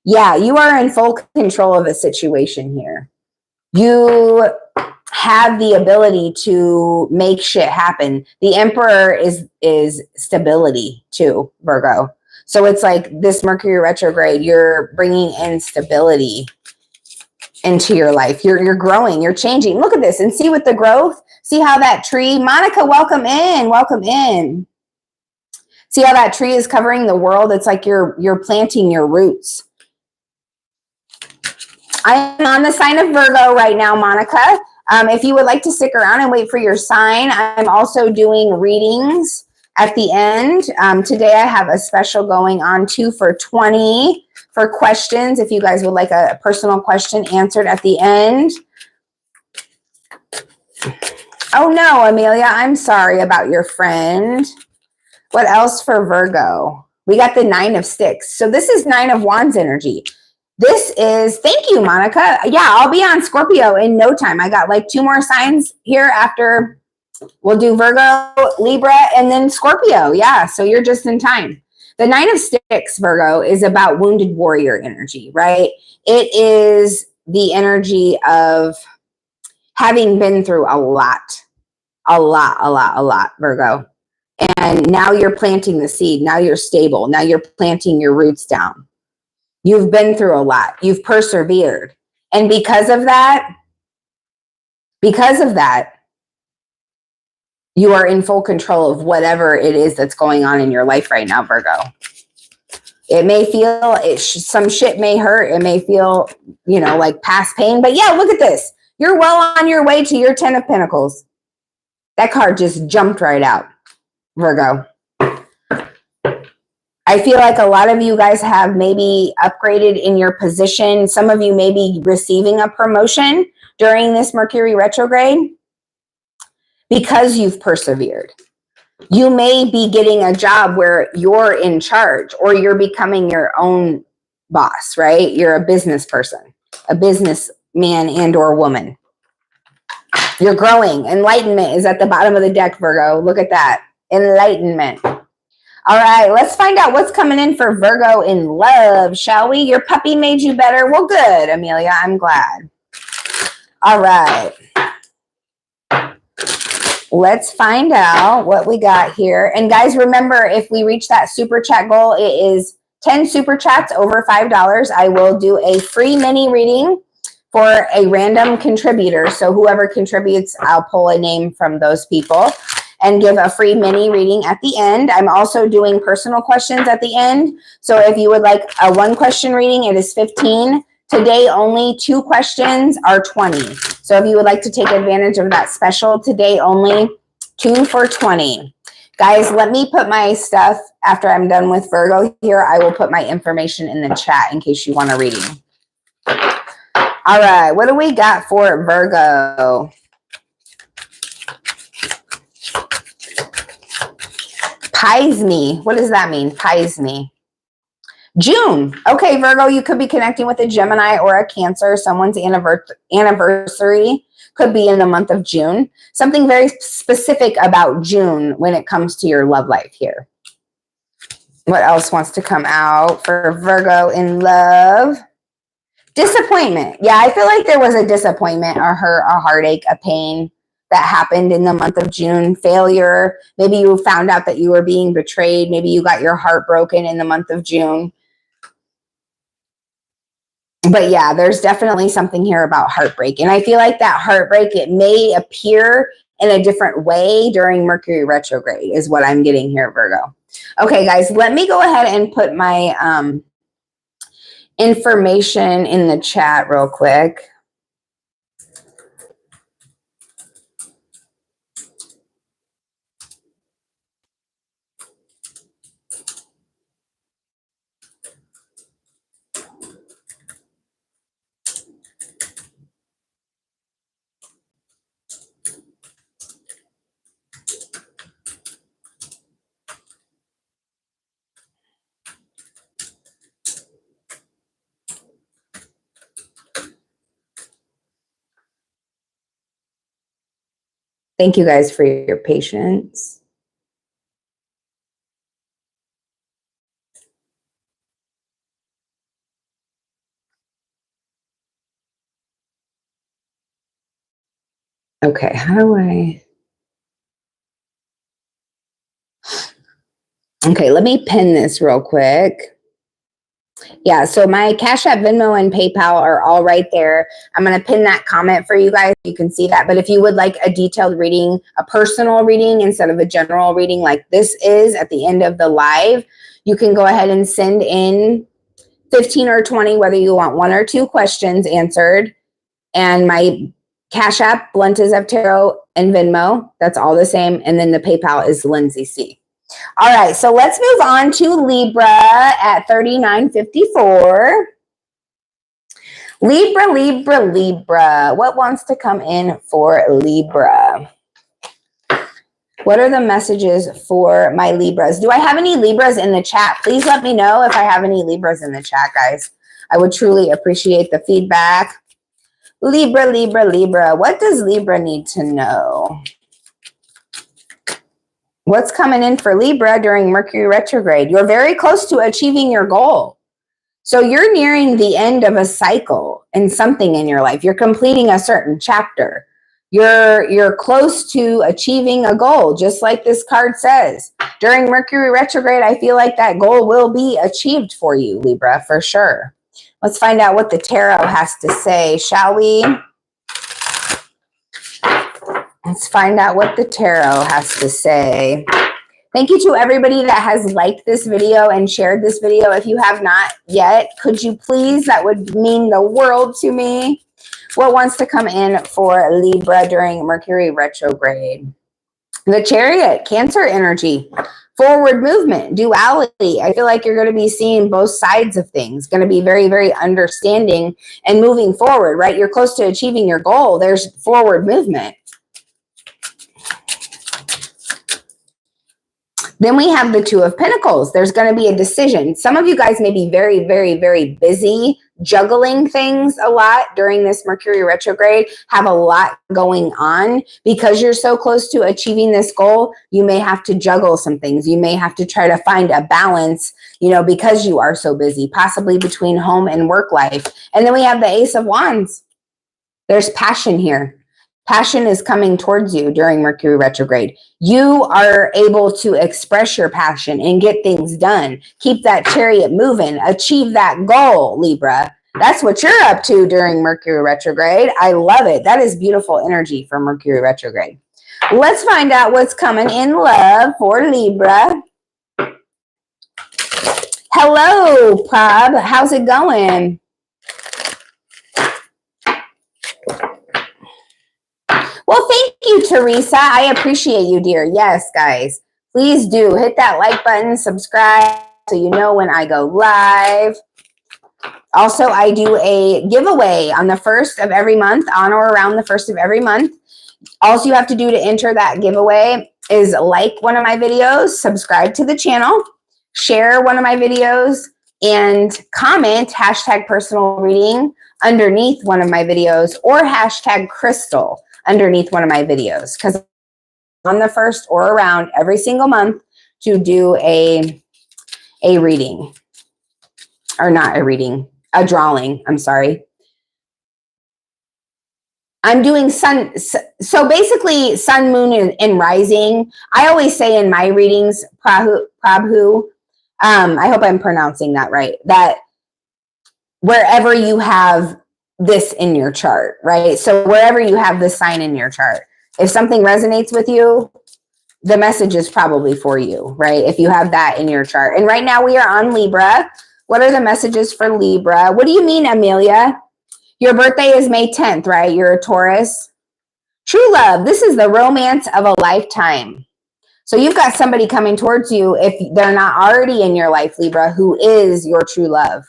Yeah, you are in full control of a situation here. You have the ability to make shit happen. The Emperor is stability too, Virgo. So it's like this Mercury retrograde, you're bringing in stability into your life. You're growing, you're changing. Look at this and see with the growth. See how that tree, Monica, welcome in. See how that tree is covering the world? It's like you're planting your roots. I'm on the sign of Virgo right now, Monica. If you would like to stick around and wait for your sign, I'm also doing readings at the end. Today I have a special going on 2 for $20 for questions. If you guys would like a personal question answered at the end, Oh no, Amelia, I'm sorry about your friend. What else for Virgo? We got the 9 of Sticks. So this is 9 of Wands energy. This is, thank you, Monica. Yeah, I'll be on Scorpio in no time. I got like 2 more signs here after. We'll do Virgo, Libra, and then Scorpio. Yeah, so you're just in time. The 9 of Sticks, Virgo, is about wounded warrior energy, right? It is the energy of having been through a lot, Virgo. And now you're planting the seed. Now you're stable. Now you're planting your roots down. You've been through a lot. You've persevered. And because of that, you are in full control of whatever it is that's going on in your life right now, Virgo. It may feel, some shit may hurt. It may feel, like past pain. But yeah, look at this. You're well on your way to your 10 of Pentacles. That card just jumped right out, Virgo. I feel like a lot of you guys have maybe upgraded in your position. Some of you may be receiving a promotion during this Mercury retrograde because you've persevered. You may be getting a job where you're in charge or you're becoming your own boss, right? You're a business person, a businessman and or woman. You're growing. Enlightenment is at the bottom of the deck, Virgo. Look at that. Enlightenment. All right, let's find out what's coming in for Virgo in love, shall we? Your puppy made you better. Well, good, Amelia. I'm glad. All right. Let's find out what we got here. And guys, remember, if we reach that super chat goal, it is 10 super chats over $5. I will do a free mini reading for a random contributor. So whoever contributes, I'll pull a name from those people and give a free mini reading at the end. I'm also doing personal questions at the end. So if you would like a 1-question reading, it is $15. Today, only 2 questions are $20. So if you would like to take advantage of that special, today only 2 for $20. Guys, let me put my stuff after I'm done with Virgo here. I will put my information in the chat in case you want a reading. All right, what do we got for Virgo? Pies me. What does that mean? Pies me. June. Okay, Virgo, you could be connecting with a Gemini or a Cancer. Someone's anniversary could be in the month of June. Something very specific about June when it comes to your love life here. What else wants to come out for Virgo in love? Disappointment. Yeah, I feel like there was a disappointment, a hurt, a heartache, a pain that happened in the month of June. Failure. Maybe you found out that you were being betrayed. Maybe you got your heart broken in the month of June. But yeah, there's definitely something here about heartbreak. And I feel like that heartbreak, it may appear in a different way during Mercury retrograde is what I'm getting here, Virgo. Okay, guys, let me go ahead and put my information in the chat real quick. Thank you guys for your patience. Okay, how do I... Okay, let me pin this real quick. Yeah, so my Cash App, Venmo, and PayPal are all right there. I'm going to pin that comment for you guys. You can see that. But if you would like a detailed reading, a personal reading instead of a general reading like this is at the end of the live, you can go ahead and send in 15 or 20, whether you want 1 or 2 questions answered. And my Cash App, Blunt of Tarot, and Venmo, that's all the same. And then the PayPal is Lindsay C. All right, so let's move on to Libra at 39.54. Libra, Libra, Libra. What wants to come in for Libra? What are the messages for my Libras? Do I have any Libras in the chat? Please let me know if I have any Libras in the chat, guys. I would truly appreciate the feedback. Libra, Libra, Libra. What does Libra need to know? What's coming in for Libra during Mercury retrograde? You're very close to achieving your goal. So you're nearing the end of a cycle in something in your life. You're completing a certain chapter. You're close to achieving a goal, just like this card says. During Mercury retrograde, I feel like that goal will be achieved for you, Libra, for sure. Let's find out what the tarot has to say, shall we? Let's find out what the tarot has to say. Thank you to everybody that has liked this video and shared this video. If you have not yet, could you please? That would mean the world to me. What wants to come in for Libra during Mercury retrograde? The Chariot, Cancer energy, forward movement, duality. I feel like you're going to be seeing both sides of things, going to be very, very understanding and moving forward, right? You're close to achieving your goal. There's forward movement. Then we have the Two of Pentacles. There's going to be a decision. Some of you guys may be very, very, very busy juggling things a lot during this Mercury retrograde, have a lot going on. Because you're so close to achieving this goal, you may have to juggle some things. You may have to try to find a balance, you know, because you are so busy, possibly between home and work life. And then we have the Ace of Wands. There's passion here. Passion is coming towards you during Mercury retrograde. You are able to express your passion and get things done. Keep that chariot moving. Achieve that goal, Libra. That's what you're up to during Mercury retrograde. I love it. That is beautiful energy for Mercury retrograde. Let's find out what's coming in love for Libra. Hello, Prab. How's it going? Well, thank you, Teresa. I appreciate you, dear. Yes, guys, please do hit that like button, subscribe so you know when I go live. Also, I do a giveaway on the 1st of every month, on or around the 1st of every month. All you have to do to enter that giveaway is like one of my videos, subscribe to the channel, share one of my videos, and comment hashtag personal reading underneath one of my videos, or hashtag crystal underneath one of my videos, because on the 1st or around every single month to do a reading, or not a reading, a drawing. I'm sorry. I'm doing sun. So basically sun, moon, and rising. I always say in my readings, Prabhu, I hope I'm pronouncing that right, that wherever you have this in your chart, right? So wherever you have this sign in your chart, if something resonates with you, the message is probably for you, right? If you have that in your chart. And right now we are on Libra. What are the messages for Libra? What do you mean, Amelia? Your birthday is May 10th, right? You're a Taurus. True love. This is the romance of a lifetime. So you've got somebody coming towards you, if they're not already in your life, Libra, who is your true love.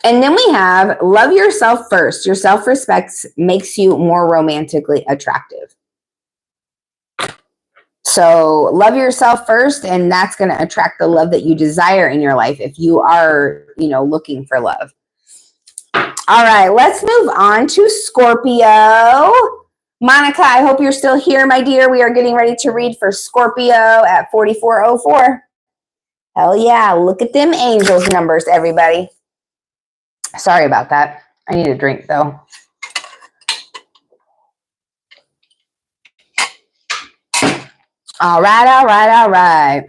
And then we have love yourself first. Your self-respect makes you more romantically attractive. So love yourself first, and that's going to attract the love that you desire in your life if you are, you know, looking for love. All right, let's move on to Scorpio. Monica, I hope you're still here, my dear. We are getting ready to read for Scorpio at 4404. Hell yeah, look at them angels numbers, everybody. Sorry about that. I need a drink, though. All right, all right, all right.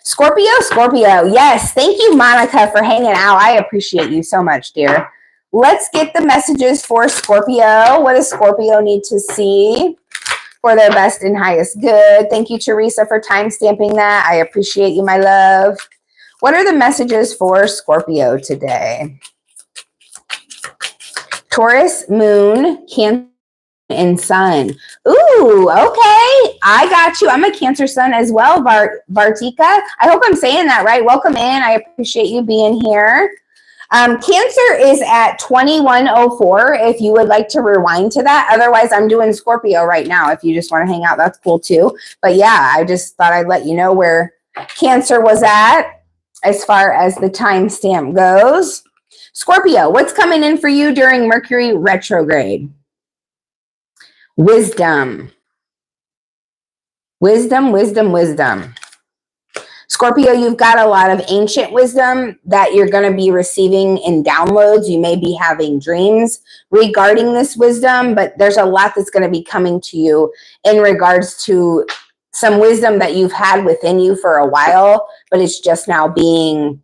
Scorpio, Scorpio. Yes, thank you, Monica, for hanging out. I appreciate you so much, dear. Let's get the messages for Scorpio. What does Scorpio need to see for their best and highest good? Thank you, Teresa, for time stamping that. I appreciate you, my love. What are the messages for Scorpio today? Taurus, moon, Cancer, and sun. Ooh, okay. I got you. I'm a Cancer sun as well, Vartika. I hope I'm saying that right. Welcome in. I appreciate you being here. Cancer is at 2104 if you would like to rewind to that. Otherwise, I'm doing Scorpio right now. If you just want to hang out, that's cool too. But yeah, I just thought I'd let you know where Cancer was at as far as the timestamp goes. Scorpio, what's coming in for you during Mercury retrograde? Wisdom. Wisdom, wisdom, wisdom. Scorpio, you've got a lot of ancient wisdom that you're going to be receiving in downloads. You may be having dreams regarding this wisdom, but there's a lot that's going to be coming to you in regards to some wisdom that you've had within you for a while, but it's just now being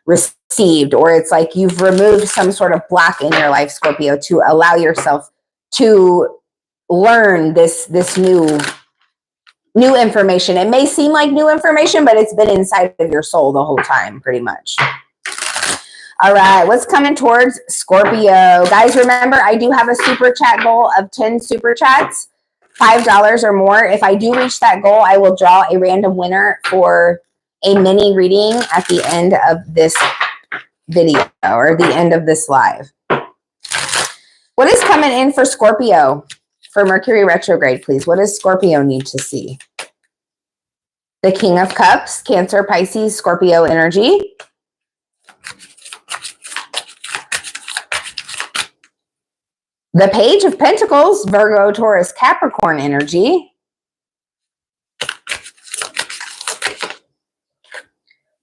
received, or it's like you've removed some sort of block in your life, Scorpio, to allow yourself to learn this new information. It may seem like new information, but it's been inside of your soul the whole time, pretty much. All right, what's coming towards Scorpio? Guys, remember, I do have a super chat goal of 10 super chats, $5 or more. If I do reach that goal, I will draw a random winner for a mini reading at the end of this video or the end of this live. What is coming in for Scorpio for Mercury retrograde, please? What does Scorpio need to see? The King of Cups, Cancer, Pisces, Scorpio energy. The Page of Pentacles, Virgo, Taurus, Capricorn energy.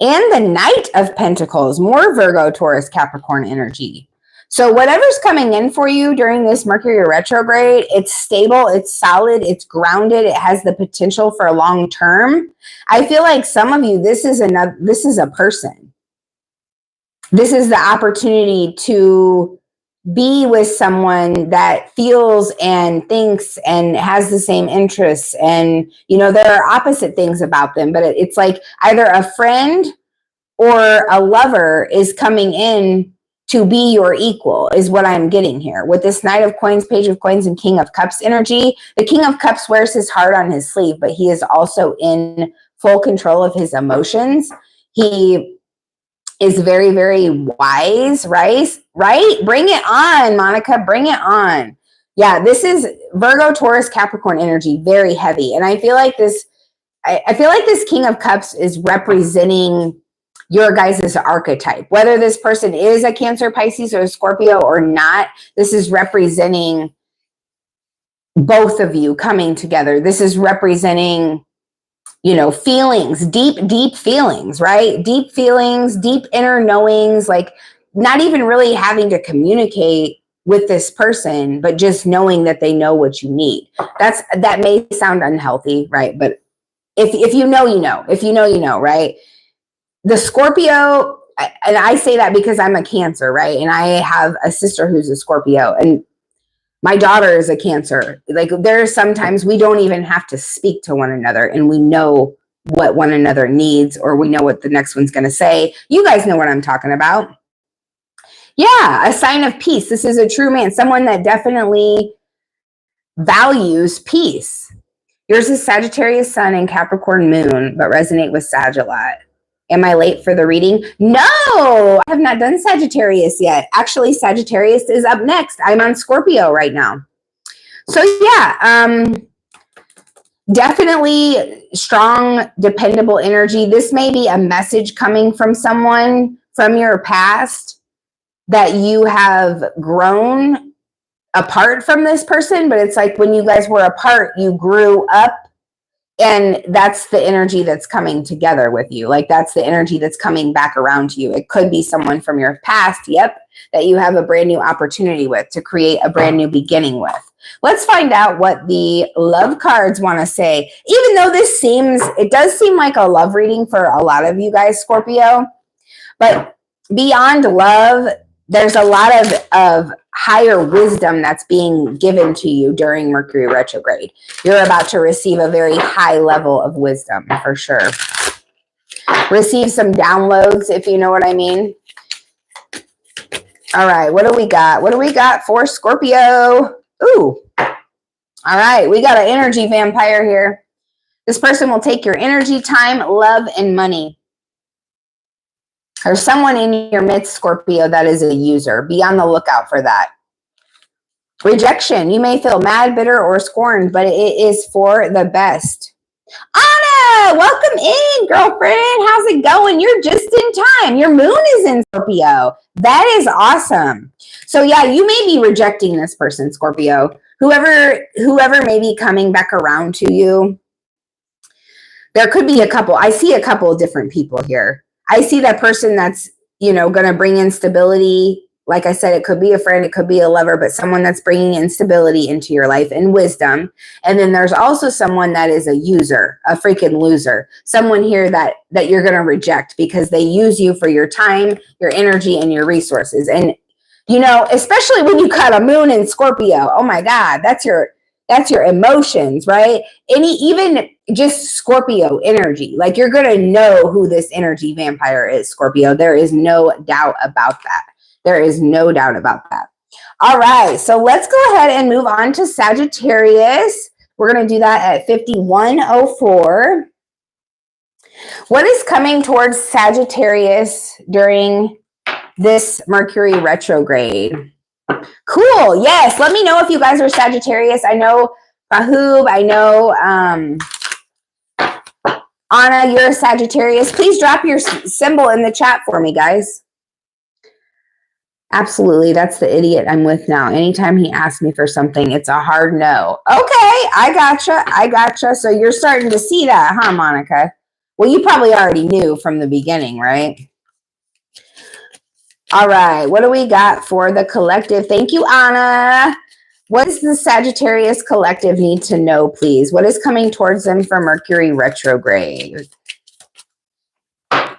And the Knight of Pentacles, more Virgo, Taurus, Capricorn energy. So whatever's coming in for you during this Mercury retrograde, it's stable, it's solid, it's grounded, it has the potential for long term. I feel like some of you, this is a person. This is the opportunity to be with someone that feels and thinks and has the same interests, and you know, there are opposite things about them, but it's like either a friend or a lover is coming in to be your equal, is what I'm getting here. With this Knight of Coins, Page of Coins, and King of Cups energy, the King of Cups wears his heart on his sleeve, but he is also in full control of his emotions. He is very, very wise, right? Bring it on, Monica, bring it on. Yeah, this is Virgo, Taurus, Capricorn energy, very heavy. And I feel like this King of Cups is representing your guys' archetype. Whether this person is a Cancer, Pisces, or a Scorpio or not, this is representing both of you coming together. This is representing, you know, feelings, deep feelings, right? Deep feelings, deep inner knowings, like not even really having to communicate with this person, but just knowing that they know what you need. That may sound unhealthy, right? But if you know, you know. If you know, you know, right? The Scorpio, and I say that because I'm a Cancer, right? And I have a sister who's a Scorpio, and my daughter is a Cancer. Like, there are sometimes we don't even have to speak to one another, and we know what one another needs, or we know what the next one's going to say. You guys know what I'm talking about. Yeah, a sign of peace. This is a true man, someone that definitely values peace. Yours is Sagittarius Sun and Capricorn Moon, but resonate with Sag a lot. Am I late for the reading? No, I have not done Sagittarius yet. Actually, Sagittarius is up next. I'm on Scorpio right now. So yeah, definitely strong, dependable energy. This may be a message coming from someone from your past that you have grown apart from this person, but it's like when you guys were apart, you grew up. And that's the energy that's coming together with you. Like, that's the energy that's coming back around to you. It could be someone from your past, yep, that you have a brand new opportunity with to create a brand new beginning with. Let's find out what the love cards want to say. Even though it does seem like a love reading for a lot of you guys, Scorpio, but beyond love, there's a lot of higher wisdom that's being given to you during Mercury retrograde. You're about to receive a very high level of wisdom for sure. Receive some downloads, if you know what I mean. All right, what do we got? What do we got for Scorpio? Ooh. All right, we got an energy vampire here. This person will take your energy, time, love, and money. There's someone in your midst, Scorpio, that is a user. Be on the lookout for that. Rejection. You may feel mad, bitter, or scorned, but it is for the best. Anna, welcome in, girlfriend. How's it going? You're just in time. Your moon is in Scorpio. That is awesome. So yeah, you may be rejecting this person, Scorpio. Whoever may be coming back around to you. There could be a couple. I see a couple of different people here. I see that person that's, going to bring in stability. Like I said, it could be a friend, it could be a lover, but someone that's bringing in stability into your life and wisdom. And then there's also someone that is a user, a freaking loser. Someone here that you're going to reject because they use you for your time, your energy, and your resources. And, especially when you got a moon in Scorpio, oh my God, that's your emotions, right? Even just Scorpio energy, like you're going to know who this energy vampire is, Scorpio. There is no doubt about that. There is no doubt about that. All right, so let's go ahead and move on to Sagittarius. We're going to do that at 5104. What is coming towards Sagittarius during this Mercury retrograde? Cool. Yes. Let me know if you guys are Sagittarius. I know Rahub. I know Anna, you're a Sagittarius. Please drop your symbol in the chat for me, guys. Absolutely. That's the idiot I'm with now. Anytime he asks me for something, it's a hard no. Okay. I gotcha. So you're starting to see that, huh, Monica? Well, you probably already knew from the beginning, right? All right. What do we got for the collective? Thank you, Anna. What does the Sagittarius collective need to know, please? What is coming towards them for Mercury retrograde? All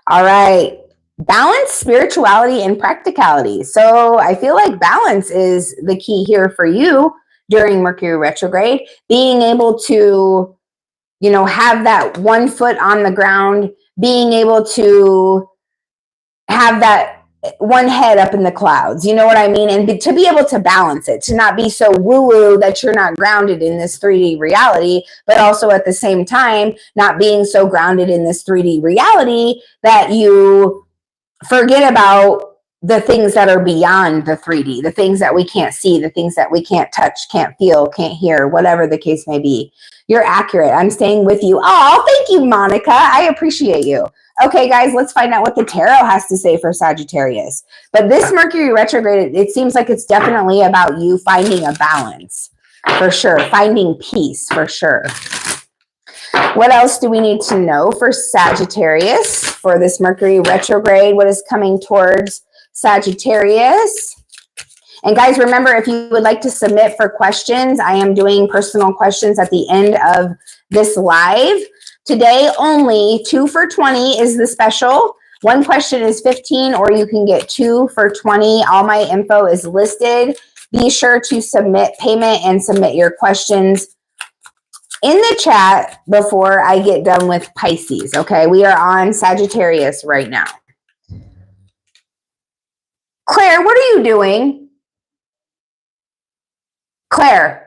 right. Balance, spirituality, and practicality. So I feel like balance is the key here for you during Mercury retrograde. Being able to, have that one foot on the ground, being able to have that one head up in the clouds, you know what I mean? And to be able to balance it, to not be so woo-woo that you're not grounded in this 3D reality, but also at the same time, not being so grounded in this 3D reality that you forget about the things that are beyond the 3D, the things that we can't see, the things that we can't touch, can't feel, can't hear, whatever the case may be. You're accurate. I'm staying with you. Oh, thank you, Monica. I appreciate you. Okay, guys, let's find out what the tarot has to say for Sagittarius. But this Mercury retrograde, it seems like it's definitely about you finding a balance, for sure. Finding peace, for sure. What else do we need to know for Sagittarius for this Mercury retrograde? What is coming towards Sagittarius? And guys, remember, if you would like to submit for questions, I am doing personal questions at the end of this live. Today, only 2 for 20 is the special. One question is 15, or you can get 2 for 20. All my info is listed. Be sure to submit payment and submit your questions in the chat before I get done with Pisces. Okay, we are on Sagittarius right now. Claire, what are you doing? Claire.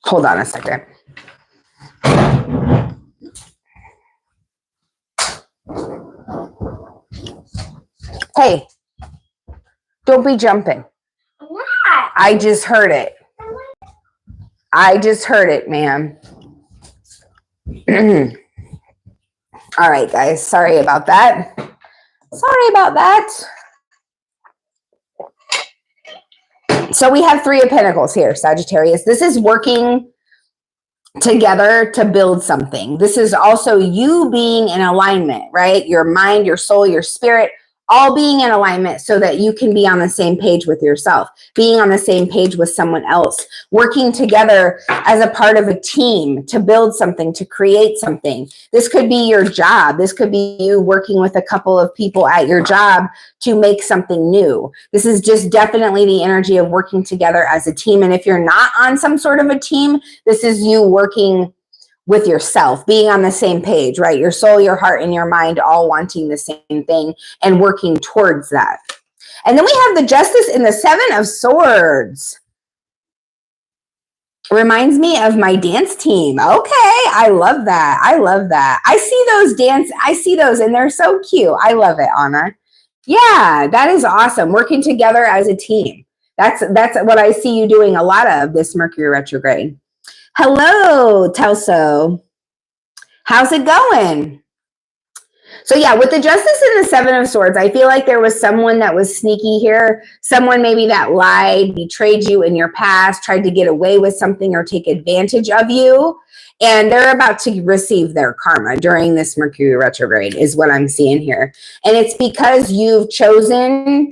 Hold on a second. Hey, don't be jumping. I'm not. I just heard it. I just heard it, ma'am. All right, guys. Sorry about that. Sorry about that. So we have 3 of Pentacles here, Sagittarius. This is working together to build something. This is also you being in alignment, right? Your mind, your soul, your spirit, all being in alignment so that you can be on the same page with yourself, being on the same page with someone else, working together as a part of a team to build something, to create something. This could be your job. This could be you working with a couple of people at your job to make something new. This is just definitely the energy of working together as a team. And if you're not on some sort of a team, this is you working with yourself, being on the same page, right? Your soul, your heart, and your mind all wanting the same thing and working towards that. And then we have the Justice and the 7 of Swords. Reminds me of my dance team. Okay, I love that. I love that. I see those and they're so cute. I love it, Anna. Yeah, that is awesome. Working together as a team. That's what I see you doing a lot of this Mercury retrograde. Hello, Telso. How's it going? So yeah, with the Justice and the Seven of Swords, I feel like there was someone that was sneaky here. Someone maybe that lied, betrayed you in your past, tried to get away with something or take advantage of you. And they're about to receive their karma during this Mercury retrograde is what I'm seeing here. And it's because you've chosen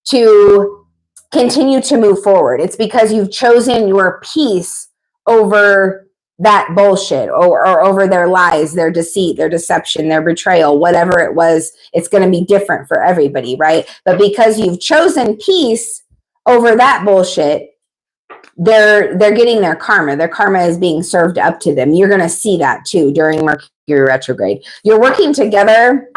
to continue to move forward. It's because you've chosen your peace over that bullshit or over their lies, their deceit, their deception, their betrayal, whatever it was. It's going to be different for everybody, right? But because you've chosen peace over that bullshit, they're getting their karma. Their karma is being served up to them. You're going to see that too during Mercury retrograde. You're working together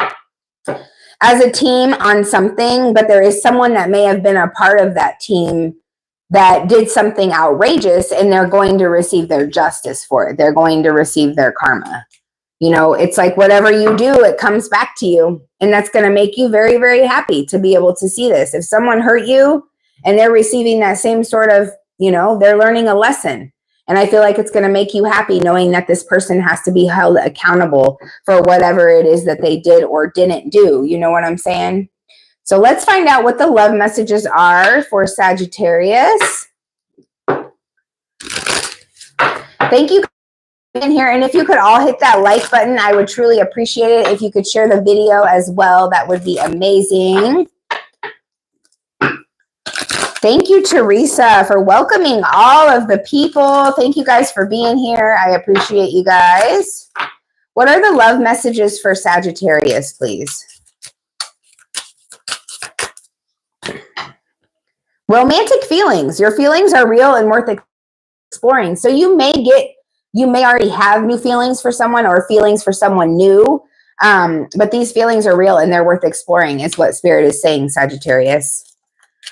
as a team on something, but there is someone that may have been a part of that team that did something outrageous, and they're going to receive their justice for it. They're going to receive their karma. You know, it's like whatever you do, it comes back to you. And that's going to make you very, very happy to be able to see this. If someone hurt you and they're receiving that same sort of, you know, they're learning a lesson. And I feel like it's going to make you happy knowing that this person has to be held accountable for whatever it is that they did or didn't do. You know what I'm saying? So let's find out what the love messages are for Sagittarius. Thank you for being here. And if you could all hit that like button, I would truly appreciate it. If you could share the video as well, that would be amazing. Thank you, Teresa, for welcoming all of the people. Thank you guys for being here. I appreciate you guys. What are the love messages for Sagittarius, please? Romantic feelings. Your feelings are real and worth exploring. So you may already have new feelings for someone or feelings for someone new. But these feelings are real and they're worth exploring is what Spirit is saying, Sagittarius.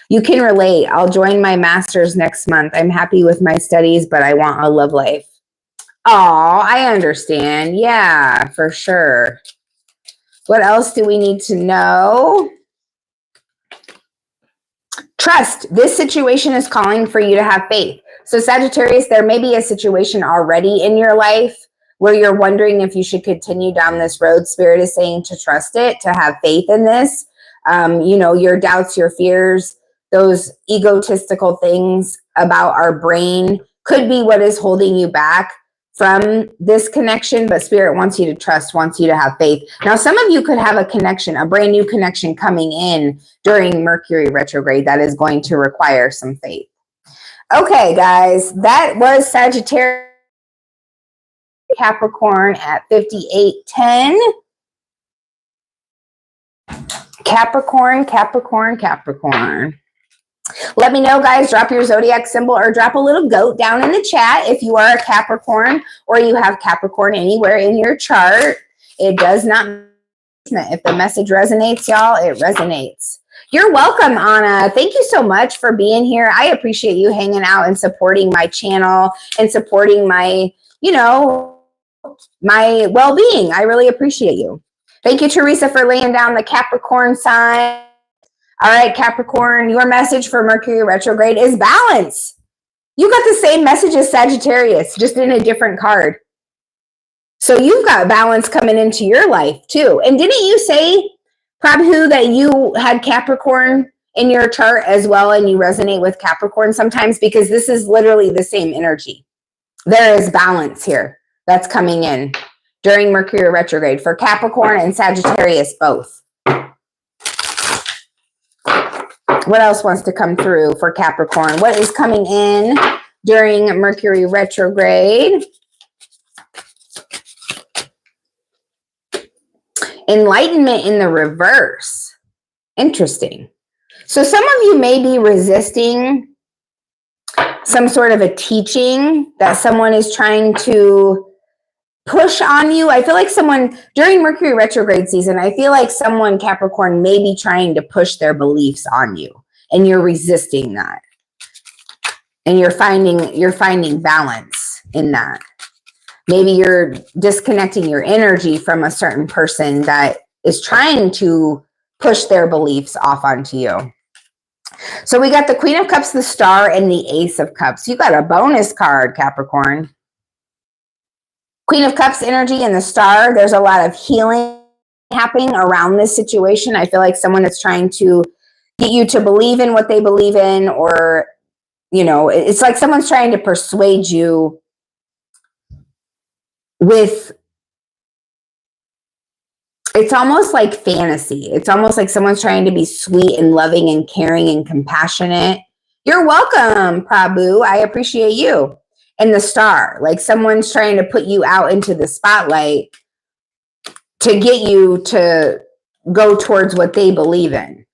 You can relate. I'll join my master's next month. I'm happy with my studies, but I want a love life. Oh, I understand. Yeah, for sure. What else do we need to know? Trust. This situation is calling for you to have faith. So Sagittarius, there may be a situation already in your life where you're wondering if you should continue down this road. Spirit is saying to trust it, to have faith in this. You know, your doubts, your fears, those egotistical things about our brain could be what is holding you back from this connection, but Spirit wants you to trust, wants you to have faith. Now, some of you could have a connection, a brand new connection coming in during Mercury retrograde that is going to require some faith. Okay, guys, that was Sagittarius, Capricorn at 5810. Capricorn, Capricorn, Capricorn. Let me know, guys. Drop your zodiac symbol or drop a little goat down in the chat if you are a Capricorn or you have Capricorn anywhere in your chart. It does not matter. If the message resonates, y'all, it resonates. You're welcome, Anna. Thank you so much for being here. I appreciate you hanging out and supporting my channel and supporting my, you know, my well-being. I really appreciate you. Thank you, Teresa, for laying down the Capricorn sign. All right, Capricorn, your message for Mercury retrograde is balance. You got the same message as Sagittarius, just in a different card. So you've got balance coming into your life too. And didn't you say, Prabhu, that you had Capricorn in your chart as well and you resonate with Capricorn sometimes? Because this is literally the same energy. There is balance here that's coming in during Mercury retrograde for Capricorn and Sagittarius both. What else wants to come through for Capricorn? What is coming in during Mercury retrograde? Enlightenment in the reverse. Interesting. So some of you may be resisting some sort of a teaching that someone is trying to push on you. I feel like someone during Mercury retrograde season, I feel like someone, Capricorn, may be trying to push their beliefs on you and you're resisting that. And you're finding balance in that. Maybe you're disconnecting your energy from a certain person that is trying to push their beliefs off onto you. So we got the Queen of Cups, the Star, and the Ace of Cups. You got a bonus card, Capricorn. Queen of Cups energy and the Star. There's a lot of healing happening around this situation. I feel like someone that's trying to get you to believe in what they believe in, or, you know, it's like someone's trying to persuade you with, it's almost like fantasy. It's almost like someone's trying to be sweet and loving and caring and compassionate. You're welcome, Prabhu. I appreciate you. And the Star, like someone's trying to put you out into the spotlight to get you to go towards what they believe in.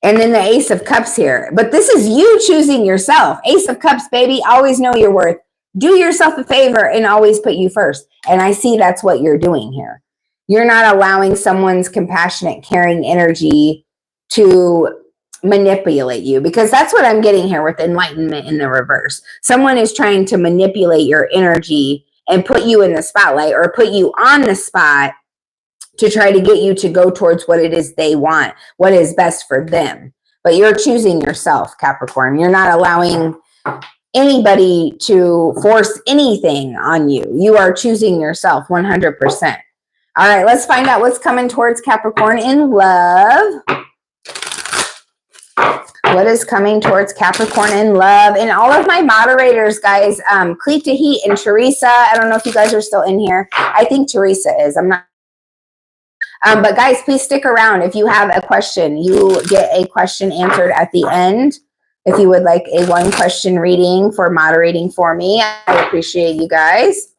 And then the Ace of Cups here. But this is you choosing yourself. Ace of Cups, baby, always know your worth. Do yourself a favor and always put you first. And I see that's what you're doing here. You're not allowing someone's compassionate, caring energy to manipulate you, because that's what I'm getting here with enlightenment in the reverse. Someone is trying to manipulate your energy and put you in the spotlight or put you on the spot to try to get you to go towards what it is they want, what is best for them. But you're choosing yourself, Capricorn. You're not allowing anybody to force anything on you. You are choosing yourself 100%. All right, let's find out what's coming towards Capricorn in love. What is coming towards Capricorn in love? And all of my moderators, guys, Cleet to Heat and Teresa. I don't know if you guys are still in here. I think Teresa is. I'm not. But guys, please stick around. If you have a question, you get a question answered at the end. If you would like a one question reading for moderating for me, I appreciate you guys.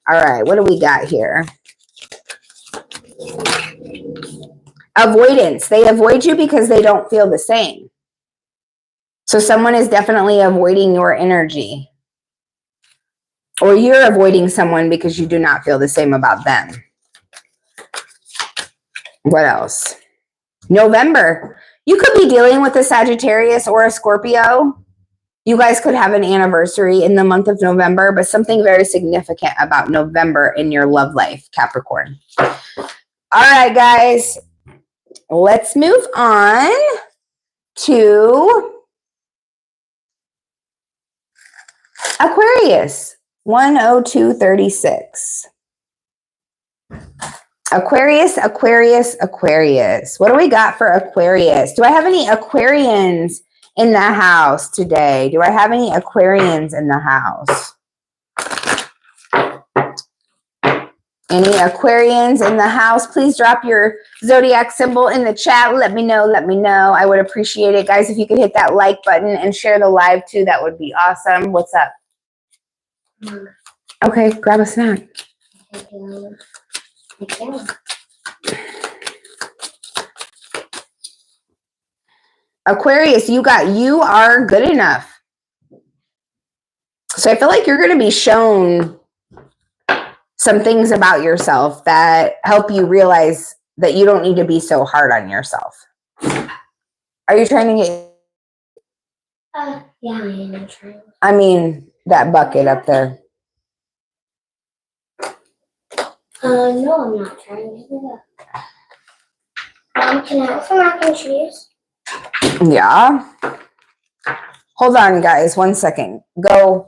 All right, what do we got here? Avoidance. They avoid you because they don't feel the same. So someone is definitely avoiding your energy. Or you're avoiding someone because you do not feel the same about them. What else? November. You could be dealing with a Sagittarius or a Scorpio. You guys could have an anniversary in the month of November, but something very significant about November in your love life, Capricorn. All right, guys. Let's move on to Aquarius, 10236. Aquarius, Aquarius, Aquarius. What do we got for Aquarius? Do I have any Aquarians in the house today? Do I have any Aquarians in the house? Any Aquarians in the house? Please drop your zodiac symbol in the chat. Let me know. Let me know. I would appreciate it. Guys, if you could hit that like button and share the live too, that would be awesome. What's up? Okay, grab a snack. Aquarius, you are good enough. So I feel like you're going to be shown some things about yourself that help you realize that you don't need to be so hard on yourself. Are you trying to get... yeah, I am trying. I mean, that bucket up there. No, I'm not trying to do that. Can I have some mac and cheese? Yeah. Hold on, guys. 1 second. Go,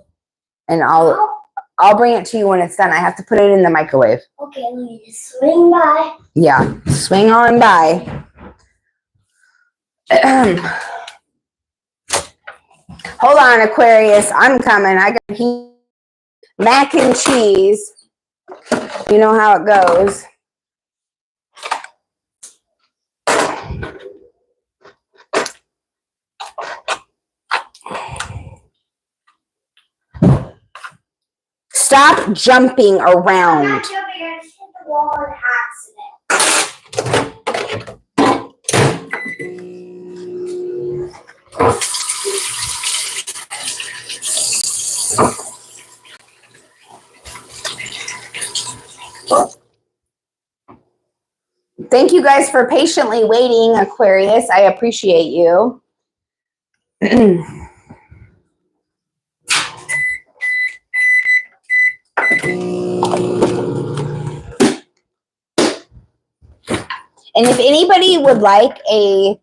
and I'll bring it to you when it's done. I have to put it in the microwave. Okay, let me just swing by. Yeah, swing on by. Hold on, Aquarius. I'm coming. I got mac and cheese. You know how it goes. Stop jumping around. I'm not jumping. I just hit the wall on accident. Thank you guys for patiently waiting, Aquarius. I appreciate you. And if anybody would like a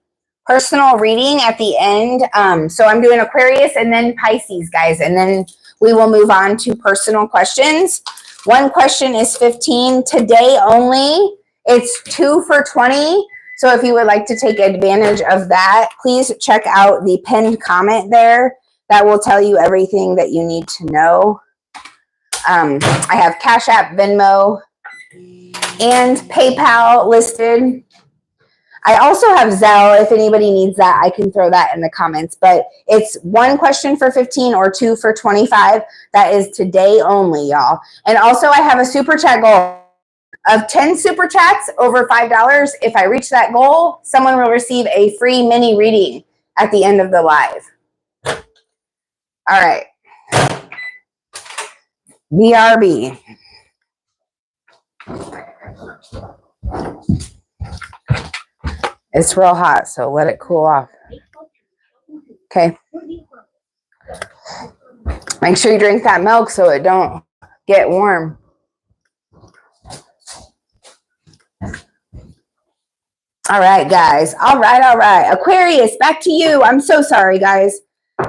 personal reading at the end, so I'm doing Aquarius and then Pisces, guys, and then we will move on to personal questions. One question is 15 today only. It's 2 for 20. So if you would like to take advantage of that, please check out the pinned comment there. That will tell you everything that you need to know. I have Cash App, Venmo, and PayPal listed. I also have Zelle. If anybody needs that, I can throw that in the comments. But it's one question for 15 or 2 for 25. That is today only, y'all. And also I have a super chat goal of 10 super chats over $5. If I reach that goal, someone will receive a free mini reading at the end of the live. All right. BRB. It's real hot, so let it cool off. Okay. Make sure you drink that milk so it don't get warm. All right, guys. All right. Aquarius, back to you. I'm so sorry, guys.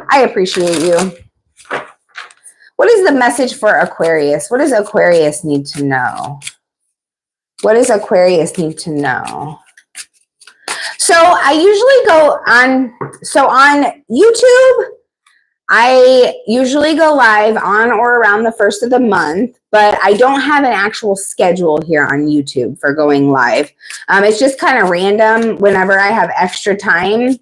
I appreciate you. What is the message for Aquarius? What does Aquarius need to know? What does Aquarius need to know? So I usually go on YouTube, I usually go live on or around the first of the month, but I don't have an actual schedule here on YouTube for going live. It's just kind of random whenever I have extra time.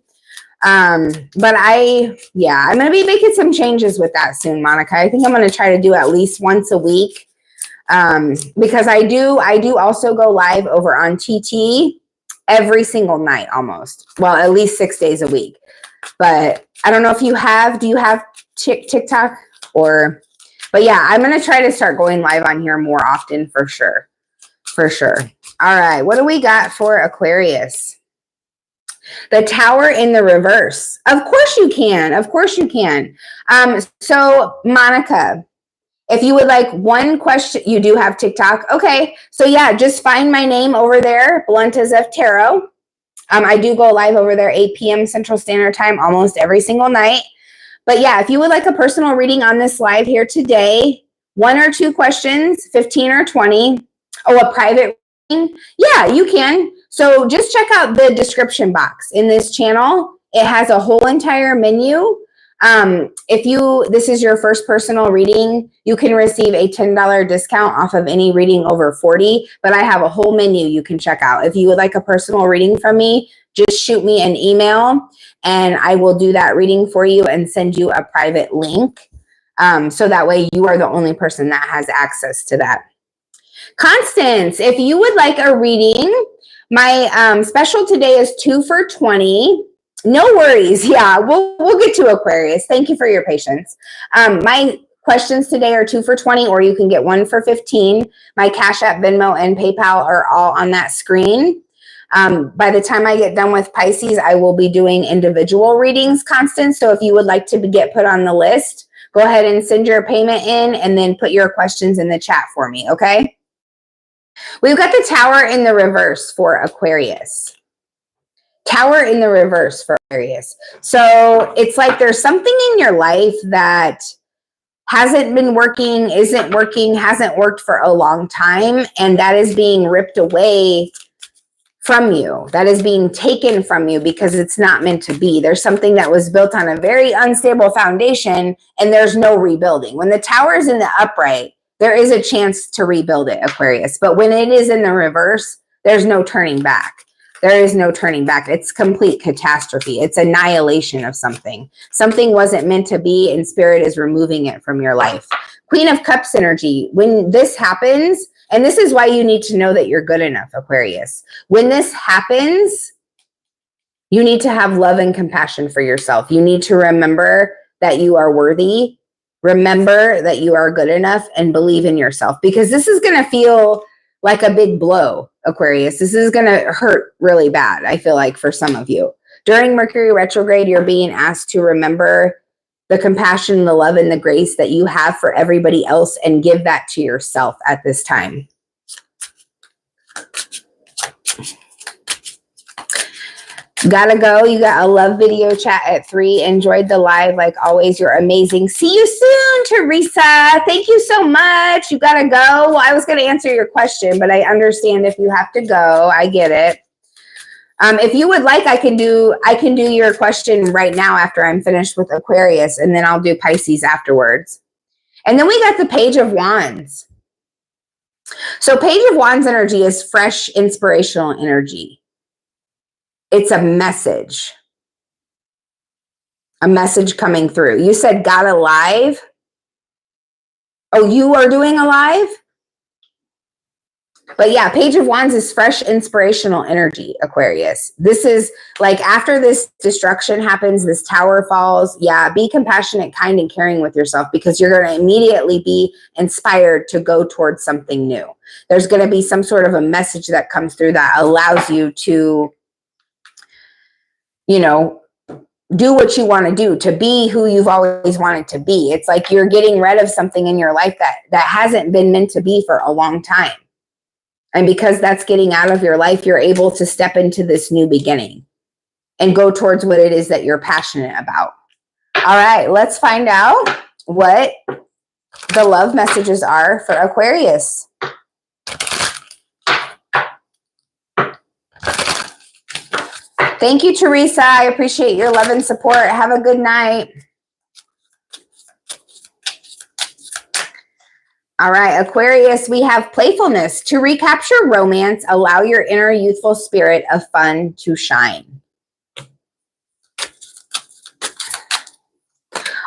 But I'm going to be making some changes with that soon, Monica. I think I'm going to try to do at least once a week. Because I do also go live over on TT every single night almost. Well, at least 6 days a week. But I don't know if do you have TikTok but yeah, I'm going to try to start going live on here more often for sure. All right. What do we got for Aquarius? The Tower in the reverse. Of course you can. So Monica, if you would like one question, you do have TikTok. Okay. So yeah, just find my name over there, Blunt as F Tarot. I do go live over there 8 p.m. Central Standard Time almost every single night. But yeah, if you would like a personal reading on this live here today, 1 or 2 questions, 15 or 20. Oh, a private reading? Yeah, you can. So just check out the description box in this channel. It has a whole entire menu. If this is your first personal reading, you can receive a $10 discount off of any reading over 40, but I have a whole menu you can check out. If you would like a personal reading from me, just shoot me an email and I will do that reading for you and send you a private link. So that way you are the only person that has access to that. Constance, if you would like a reading, my special today is 2 for 20. No worries. Yeah, we'll get to Aquarius. Thank you for your patience. My questions today are 2 for 20, or you can get 1 for 15. My Cash App, Venmo, and PayPal are all on that screen. By the time I get done with Pisces, I will be doing individual readings, Constance. So if you would like to get put on the list, go ahead and send your payment in and then put your questions in the chat for me, okay? We've got the Tower in the reverse for Aquarius. Tower in the reverse for Aries. So it's like there's something in your life that hasn't been working, isn't working, hasn't worked for a long time, and that is being ripped away from you. That is being taken from you because it's not meant to be. There's something that was built on a very unstable foundation, and there's no rebuilding. When the Tower is in the upright, there is a chance to rebuild it, Aquarius. But when it is in the reverse, there's no turning back. There is no turning back. It's complete catastrophe. It's annihilation of something. Something wasn't meant to be, and Spirit is removing it from your life. Queen of Cups energy. When this happens, and this is why you need to know that you're good enough, Aquarius. When this happens, you need to have love and compassion for yourself. You need to remember that you are worthy. Remember that you are good enough and believe in yourself, because this is going to feel like a big blow, Aquarius. This is going to hurt really bad, I feel like, for some of you. During Mercury retrograde, you're being asked to remember the compassion, the love, and the grace that you have for everybody else and give that to yourself at this time. Gotta go. You got a love video chat at 3. Enjoyed the live like always. You're amazing. See you soon, Teresa. Thank you so much. You gotta go. Well, I was gonna answer your question, but I understand if you have to go. I get it. If you would like, I can do your question right now after I'm finished with Aquarius, and then I'll do Pisces afterwards. And then we got the Page of Wands. So Page of Wands energy is fresh, inspirational energy. It's a message coming through. You said got a live? Oh, you are doing a live? But yeah, Page of Wands is fresh, inspirational energy, Aquarius. This is like after this destruction happens, this tower falls. Yeah, be compassionate, kind, and caring with yourself because you're going to immediately be inspired to go towards something new. There's going to be some sort of a message that comes through that allows you to, you know, do what you want to do, to be who you've always wanted to be. It's like you're getting rid of something in your life that hasn't been meant to be for a long time. And because that's getting out of your life, you're able to step into this new beginning and go towards what it is that you're passionate about. All right, let's find out what the love messages are for Aquarius. Thank you, Teresa. I appreciate your love and support. Have a good night. All right, Aquarius, we have playfulness. To recapture romance, allow your inner youthful spirit of fun to shine.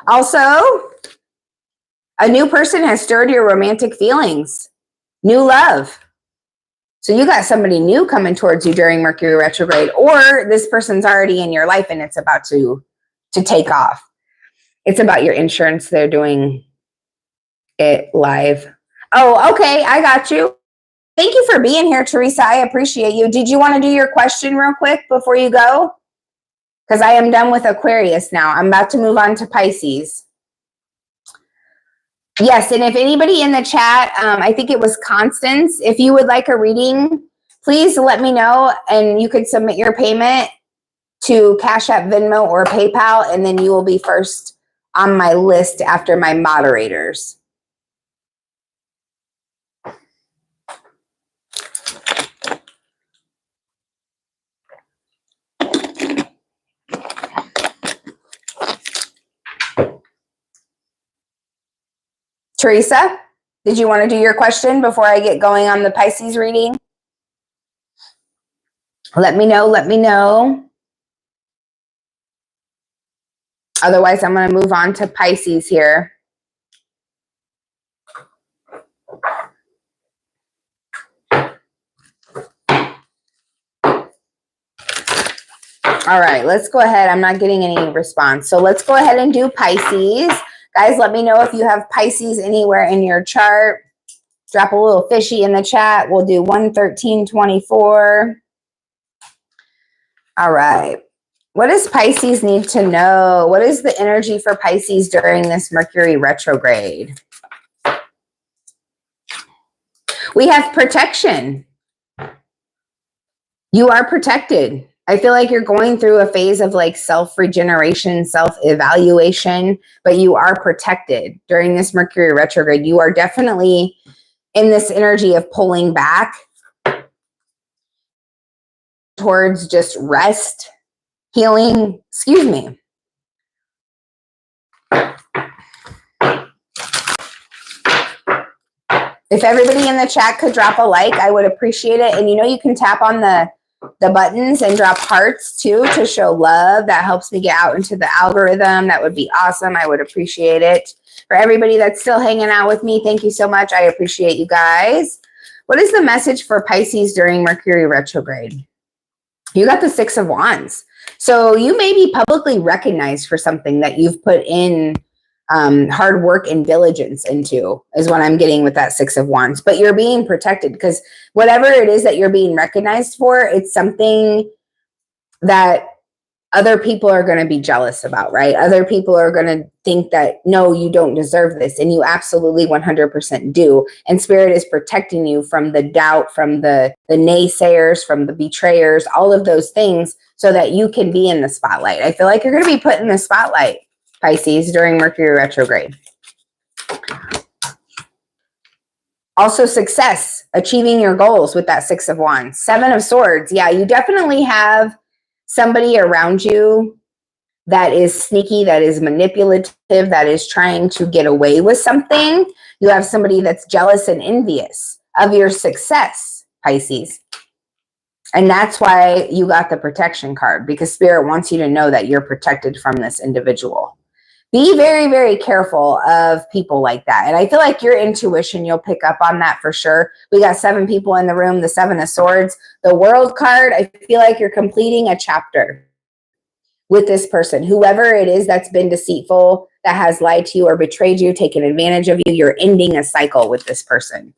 Also, a new person has stirred your romantic feelings. New love. So you got somebody new coming towards you during Mercury retrograde, or this person's already in your life and it's about to take off. It's about your insurance. They're doing it live. Oh, okay. I got you. Thank you for being here, Teresa. I appreciate you. Did you want to do your question real quick before you go? Because I am done with Aquarius now. I'm about to move on to Pisces. Yes, and if anybody in the chat, I think it was Constance, if you would like a reading, please let me know, and you could submit your payment to Cash App, Venmo, or PayPal, and then you will be first on my list after my moderators. Teresa, did you want to do your question before I get going on the Pisces reading? Let me know. Let me know. Otherwise, I'm going to move on to Pisces here. All right, let's go ahead. I'm not getting any response. So let's go ahead and do Pisces. Guys, let me know if you have Pisces anywhere in your chart. Drop a little fishy in the chat. We'll do 11324. All right. What does Pisces need to know? What is the energy for Pisces during this Mercury retrograde? We have protection. You are protected. I feel like you're going through a phase of like self-regeneration, self-evaluation, but you are protected during this Mercury retrograde. You are definitely in this energy of pulling back towards just rest, healing, excuse me. If everybody in the chat could drop a like, I would appreciate it. And you know, you can tap on the buttons and drop hearts too to show love. That helps me get out into the algorithm. That would be awesome. I would appreciate it. For everybody that's still hanging out with me, thank you so much. I appreciate you guys. What is the message for Pisces during Mercury retrograde? You got the Six of Wands. So you may be publicly recognized for something that you've put in hard work and diligence into, is what I'm getting with that Six of Wands. But you're being protected because whatever it is that you're being recognized for, it's something that other people are going to be jealous about, right? Other people are going to think that, no, you don't deserve this. And you absolutely 100% do. And Spirit is protecting you from the doubt, from the naysayers, from the betrayers, all of those things so that you can be in the spotlight. I feel like you're going to be put in the spotlight, Pisces, during Mercury retrograde. Also success, achieving your goals with that Six of Wands. Seven of Swords. Yeah, you definitely have somebody around you that is sneaky, that is manipulative, that is trying to get away with something. You have somebody that's jealous and envious of your success, Pisces. And that's why you got the protection card, because Spirit wants you to know that you're protected from this individual. Be very, very careful of people like that. And I feel like your intuition, you'll pick up on that for sure. We got 7 people in the room, the 7 of Swords, the World card. I feel like you're completing a chapter with this person. Whoever it is that's been deceitful, that has lied to you or betrayed you, taken advantage of you, you're ending a cycle with this person.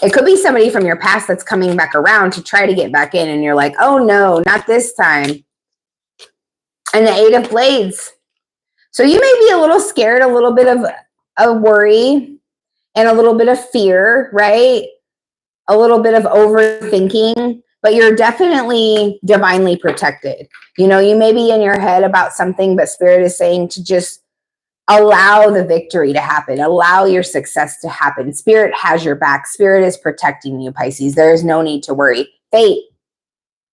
It could be somebody from your past that's coming back around to try to get back in, and you're like, oh no, not this time. And the 8 of Blades. So you may be a little scared, a little bit of a worry, and a little bit of fear, right? A little bit of overthinking, but you're definitely divinely protected. You know, you may be in your head about something, but Spirit is saying to just allow the victory to happen. Allow your success to happen. Spirit has your back. Spirit is protecting you, Pisces. There is no need to worry. Fate.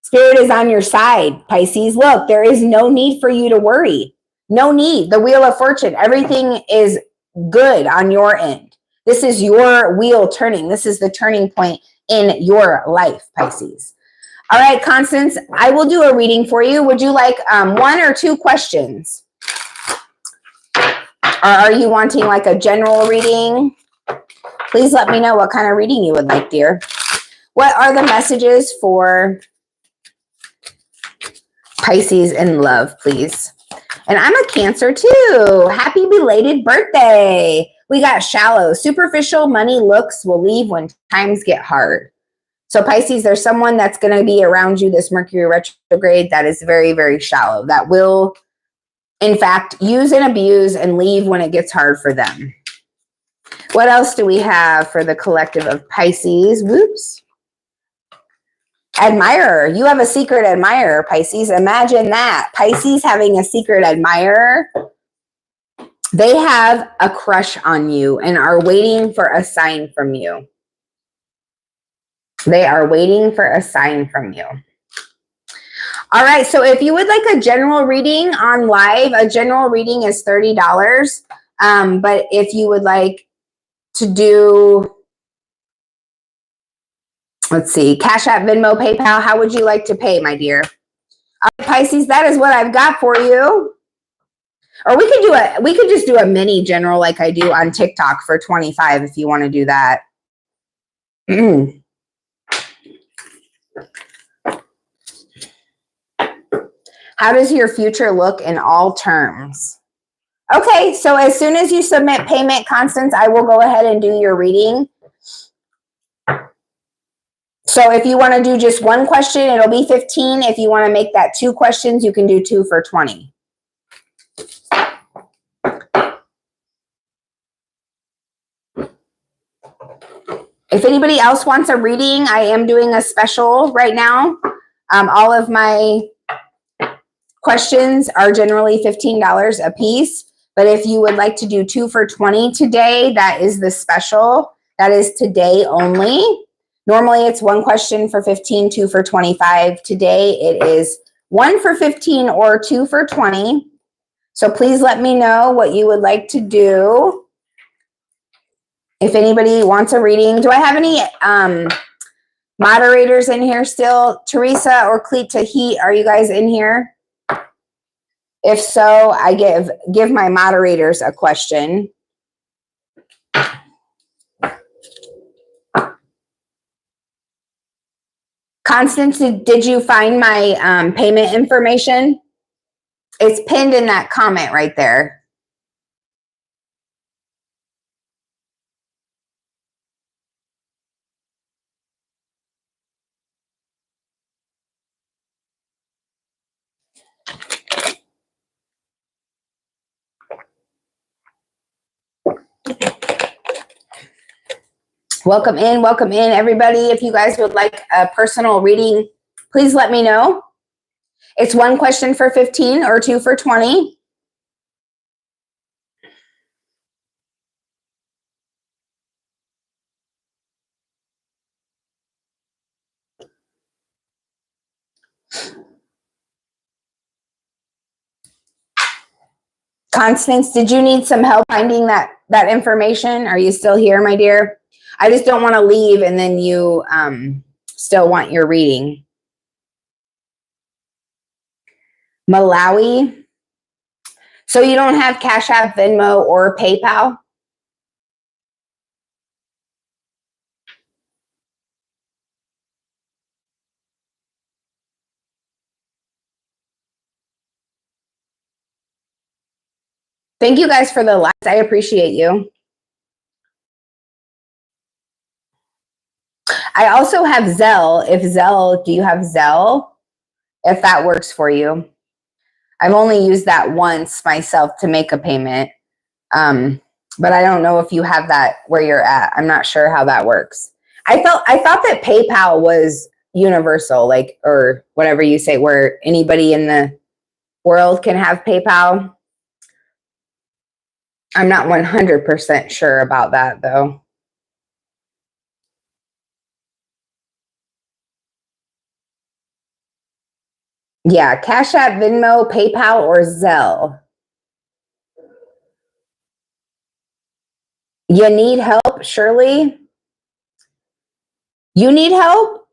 Spirit is on your side, Pisces. Look, there is no need for you to worry. No need. The Wheel of Fortune. Everything is good on your end. This is your wheel turning. This is the turning point in your life, Pisces. All right, Constance, I will do a reading for you. Would you like 1 or 2 questions? Or are you wanting like a general reading? Please let me know what kind of reading you would like, dear. What are the messages for Pisces in love, please? And I'm a Cancer too. Happy belated birthday. We got shallow. Superficial money looks will leave when times get hard. So Pisces, there's someone that's going to be around you this Mercury retrograde that is very, very shallow. That will, in fact, use and abuse and leave when it gets hard for them. What else do we have for the collective of Pisces? Whoops. Admirer. You have a secret admirer, Pisces. Imagine that. Pisces having a secret admirer. They have a crush on you and are waiting for a sign from you. They are waiting for a sign from you. All right, so if you would like a general reading on live, a general reading is $30. But if you would like to do, let's see, Cash App, Venmo, PayPal, how would you like to pay, my dear? Pisces, that is what I've got for you. Or we could just do a mini general like I do on TikTok for 25 if you want to do that. How does your future look in all terms? Okay, so as soon as you submit payment, Constance, I will go ahead and do your reading. So if you want to do just 1 question, it'll be 15. If you want to make that 2 questions, you can do 2 for 20. If anybody else wants a reading, I am doing a special right now. All of my questions are generally $15 a piece. But if you would like to do 2 for 20 today, that is the special. That is today only. Normally it's 1 question for 15, 2 for 25. Today it is 1 for 15 or 2 for 20. So please let me know what you would like to do. If anybody wants a reading, do I have any moderators in here still? Teresa or Cleet Tahit, are you guys in here? If so, I give my moderators a question. Constance, did you find my payment information? It's pinned in that comment right there. Welcome in, everybody. If you guys would like a personal reading, please let me know. It's one question for 15 or two for 20. Constance, did you need some help finding that information? Are you still here, my dear? I just don't want to leave and then you still want your reading. Malawi. So you don't have Cash App, Venmo, or PayPal? Thank you guys for the likes. I appreciate you. I also have Zelle. Do you have Zelle? If that works for you. I've only used that once myself to make a payment. But I don't know if you have that where you're at. I'm not sure how that works. I thought that PayPal was universal, like, or whatever you say, where anybody in the world can have PayPal. I'm not 100% sure about that, though. Yeah, Cash App, Venmo, PayPal, or Zelle. You need help, Shirley? You need help?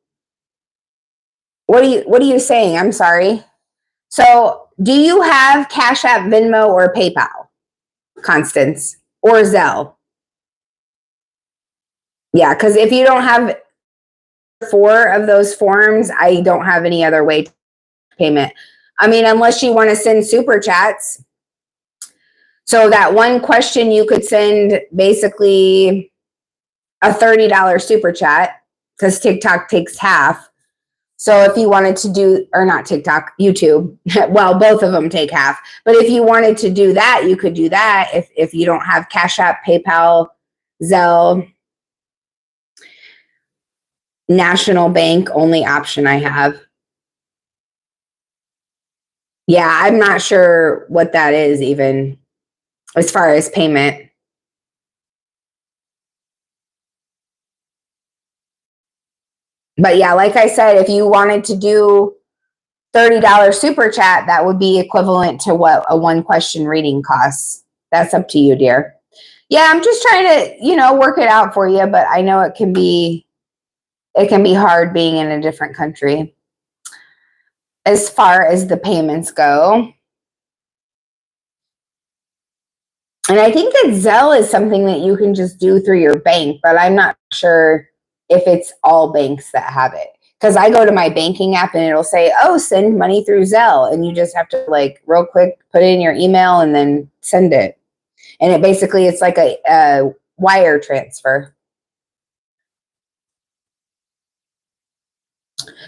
What are you saying? I'm sorry. So, do you have Cash App, Venmo, or PayPal, Constance, or Zelle? Yeah, because if you don't have 4 of those forms, I don't have any other way to payment. I mean, unless you want to send super chats. So that one question, you could send basically a $30 super chat because TikTok takes half. So if you wanted to do, or not TikTok, YouTube, well, both of them take half. But if you wanted to do that, you could do that if you don't have Cash App, PayPal, Zelle. National Bank, only option I have. Yeah, I'm not sure what that is even as far as payment. But yeah, like I said, if you wanted to do $30 super chat, that would be equivalent to what a one question reading costs. That's up to you, dear. Yeah, I'm just trying to, work it out for you, but I know it can be hard being in a different country as far as the payments go. And I think that Zelle is something that you can just do through your bank, but I'm not sure if it's all banks that have it. Because I go to my banking app and it'll say, oh, send money through Zelle. And you just have to real quick, put in your email and then send it. And it's like a wire transfer.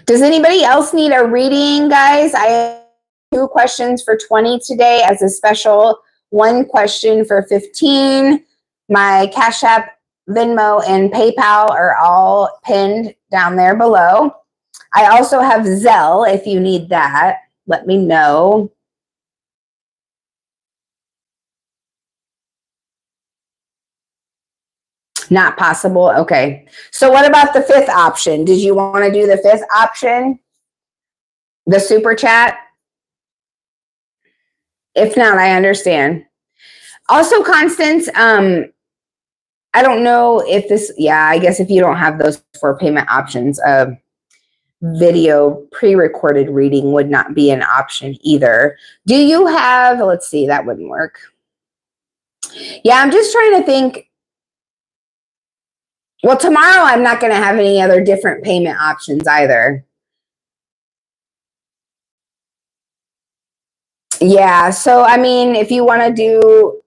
Does anybody else need a reading, guys? I have 2 questions for 20 today as a special, 1 question for 15. My Cash App, Venmo, and PayPal are all pinned down there below. I also have Zelle if you need that. Let me know. Not possible? Okay. So what about the 5th option? Did you want to do the 5th option? The super chat? If not, I understand. Also, Constance, I don't know if this, I guess if you don't have those 4 payment options, video pre-recorded reading would not be an option either. Do you have, let's see, that wouldn't work. Yeah, I'm just trying to think. Well, tomorrow I'm not going to have any other different payment options either. Yeah, so I mean, if you want to do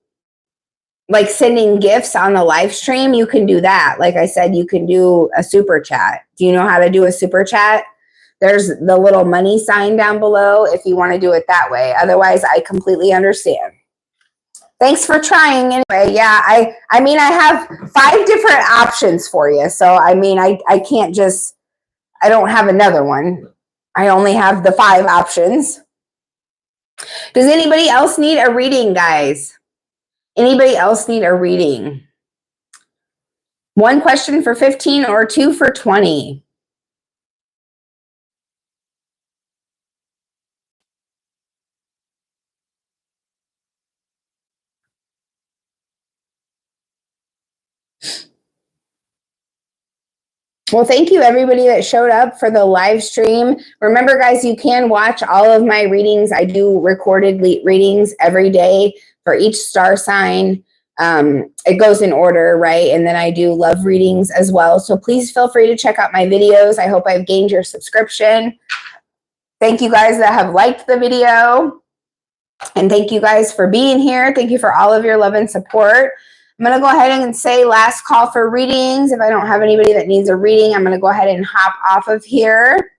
sending gifts on the live stream, you can do that. Like I said, you can do a super chat. Do you know how to do a super chat? There's the little money sign down below if you want to do it that way. Otherwise, I completely understand. Thanks for trying anyway. Yeah, I mean, I have 5 different options for you. So, I mean, I can't just, I don't have another one. I only have the 5 options. Does anybody else need a reading, guys? Anybody else need a reading? 1 question for 15 or 2 for 20? Well, thank you everybody that showed up for the live stream. Remember, guys, you can watch all of my readings. I do recorded readings every day for each star sign. It goes in order, right? And then I do love readings as well. So please feel free to check out my videos. I hope I've gained your subscription. Thank you guys that have liked the video. And thank you guys for being here. Thank you for all of your love and support. I'm going to go ahead and say last call for readings. If I don't have anybody that needs a reading, I'm going to go ahead and hop off of here.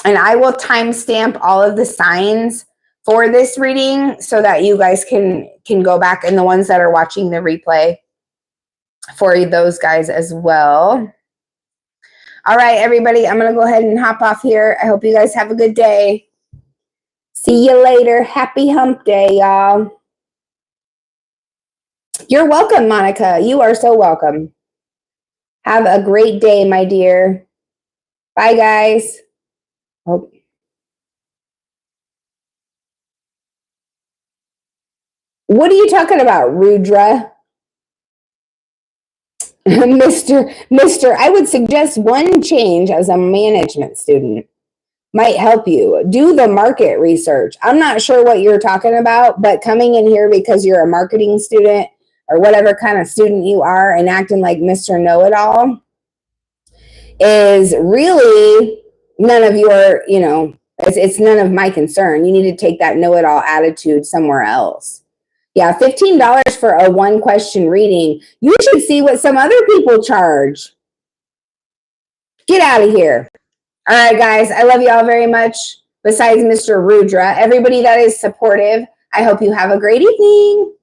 And I will timestamp all of the signs for this reading so that you guys can go back, and the ones that are watching the replay for those guys as well. All right, everybody, I'm going to go ahead and hop off here. I hope you guys have a good day. See you later. Happy hump day, y'all. You're welcome, Monica. You are so welcome. Have a great day, my dear. Bye, guys. Oh. What are you talking about, Rudra? Mister, I would suggest one change as a management student. Might help you. Do the market research. I'm not sure what you're talking about, but coming in here because you're a marketing student or whatever kind of student you are and acting like Mr. Know-it-all is really none of your, it's none of my concern. You need to take that know-it-all attitude somewhere else. Yeah, $15 for a 1-question reading. You should see what some other people charge. Get out of here. All right, guys, I love you all very much. Besides Mr. Rudra, everybody that is supportive, I hope you have a great evening.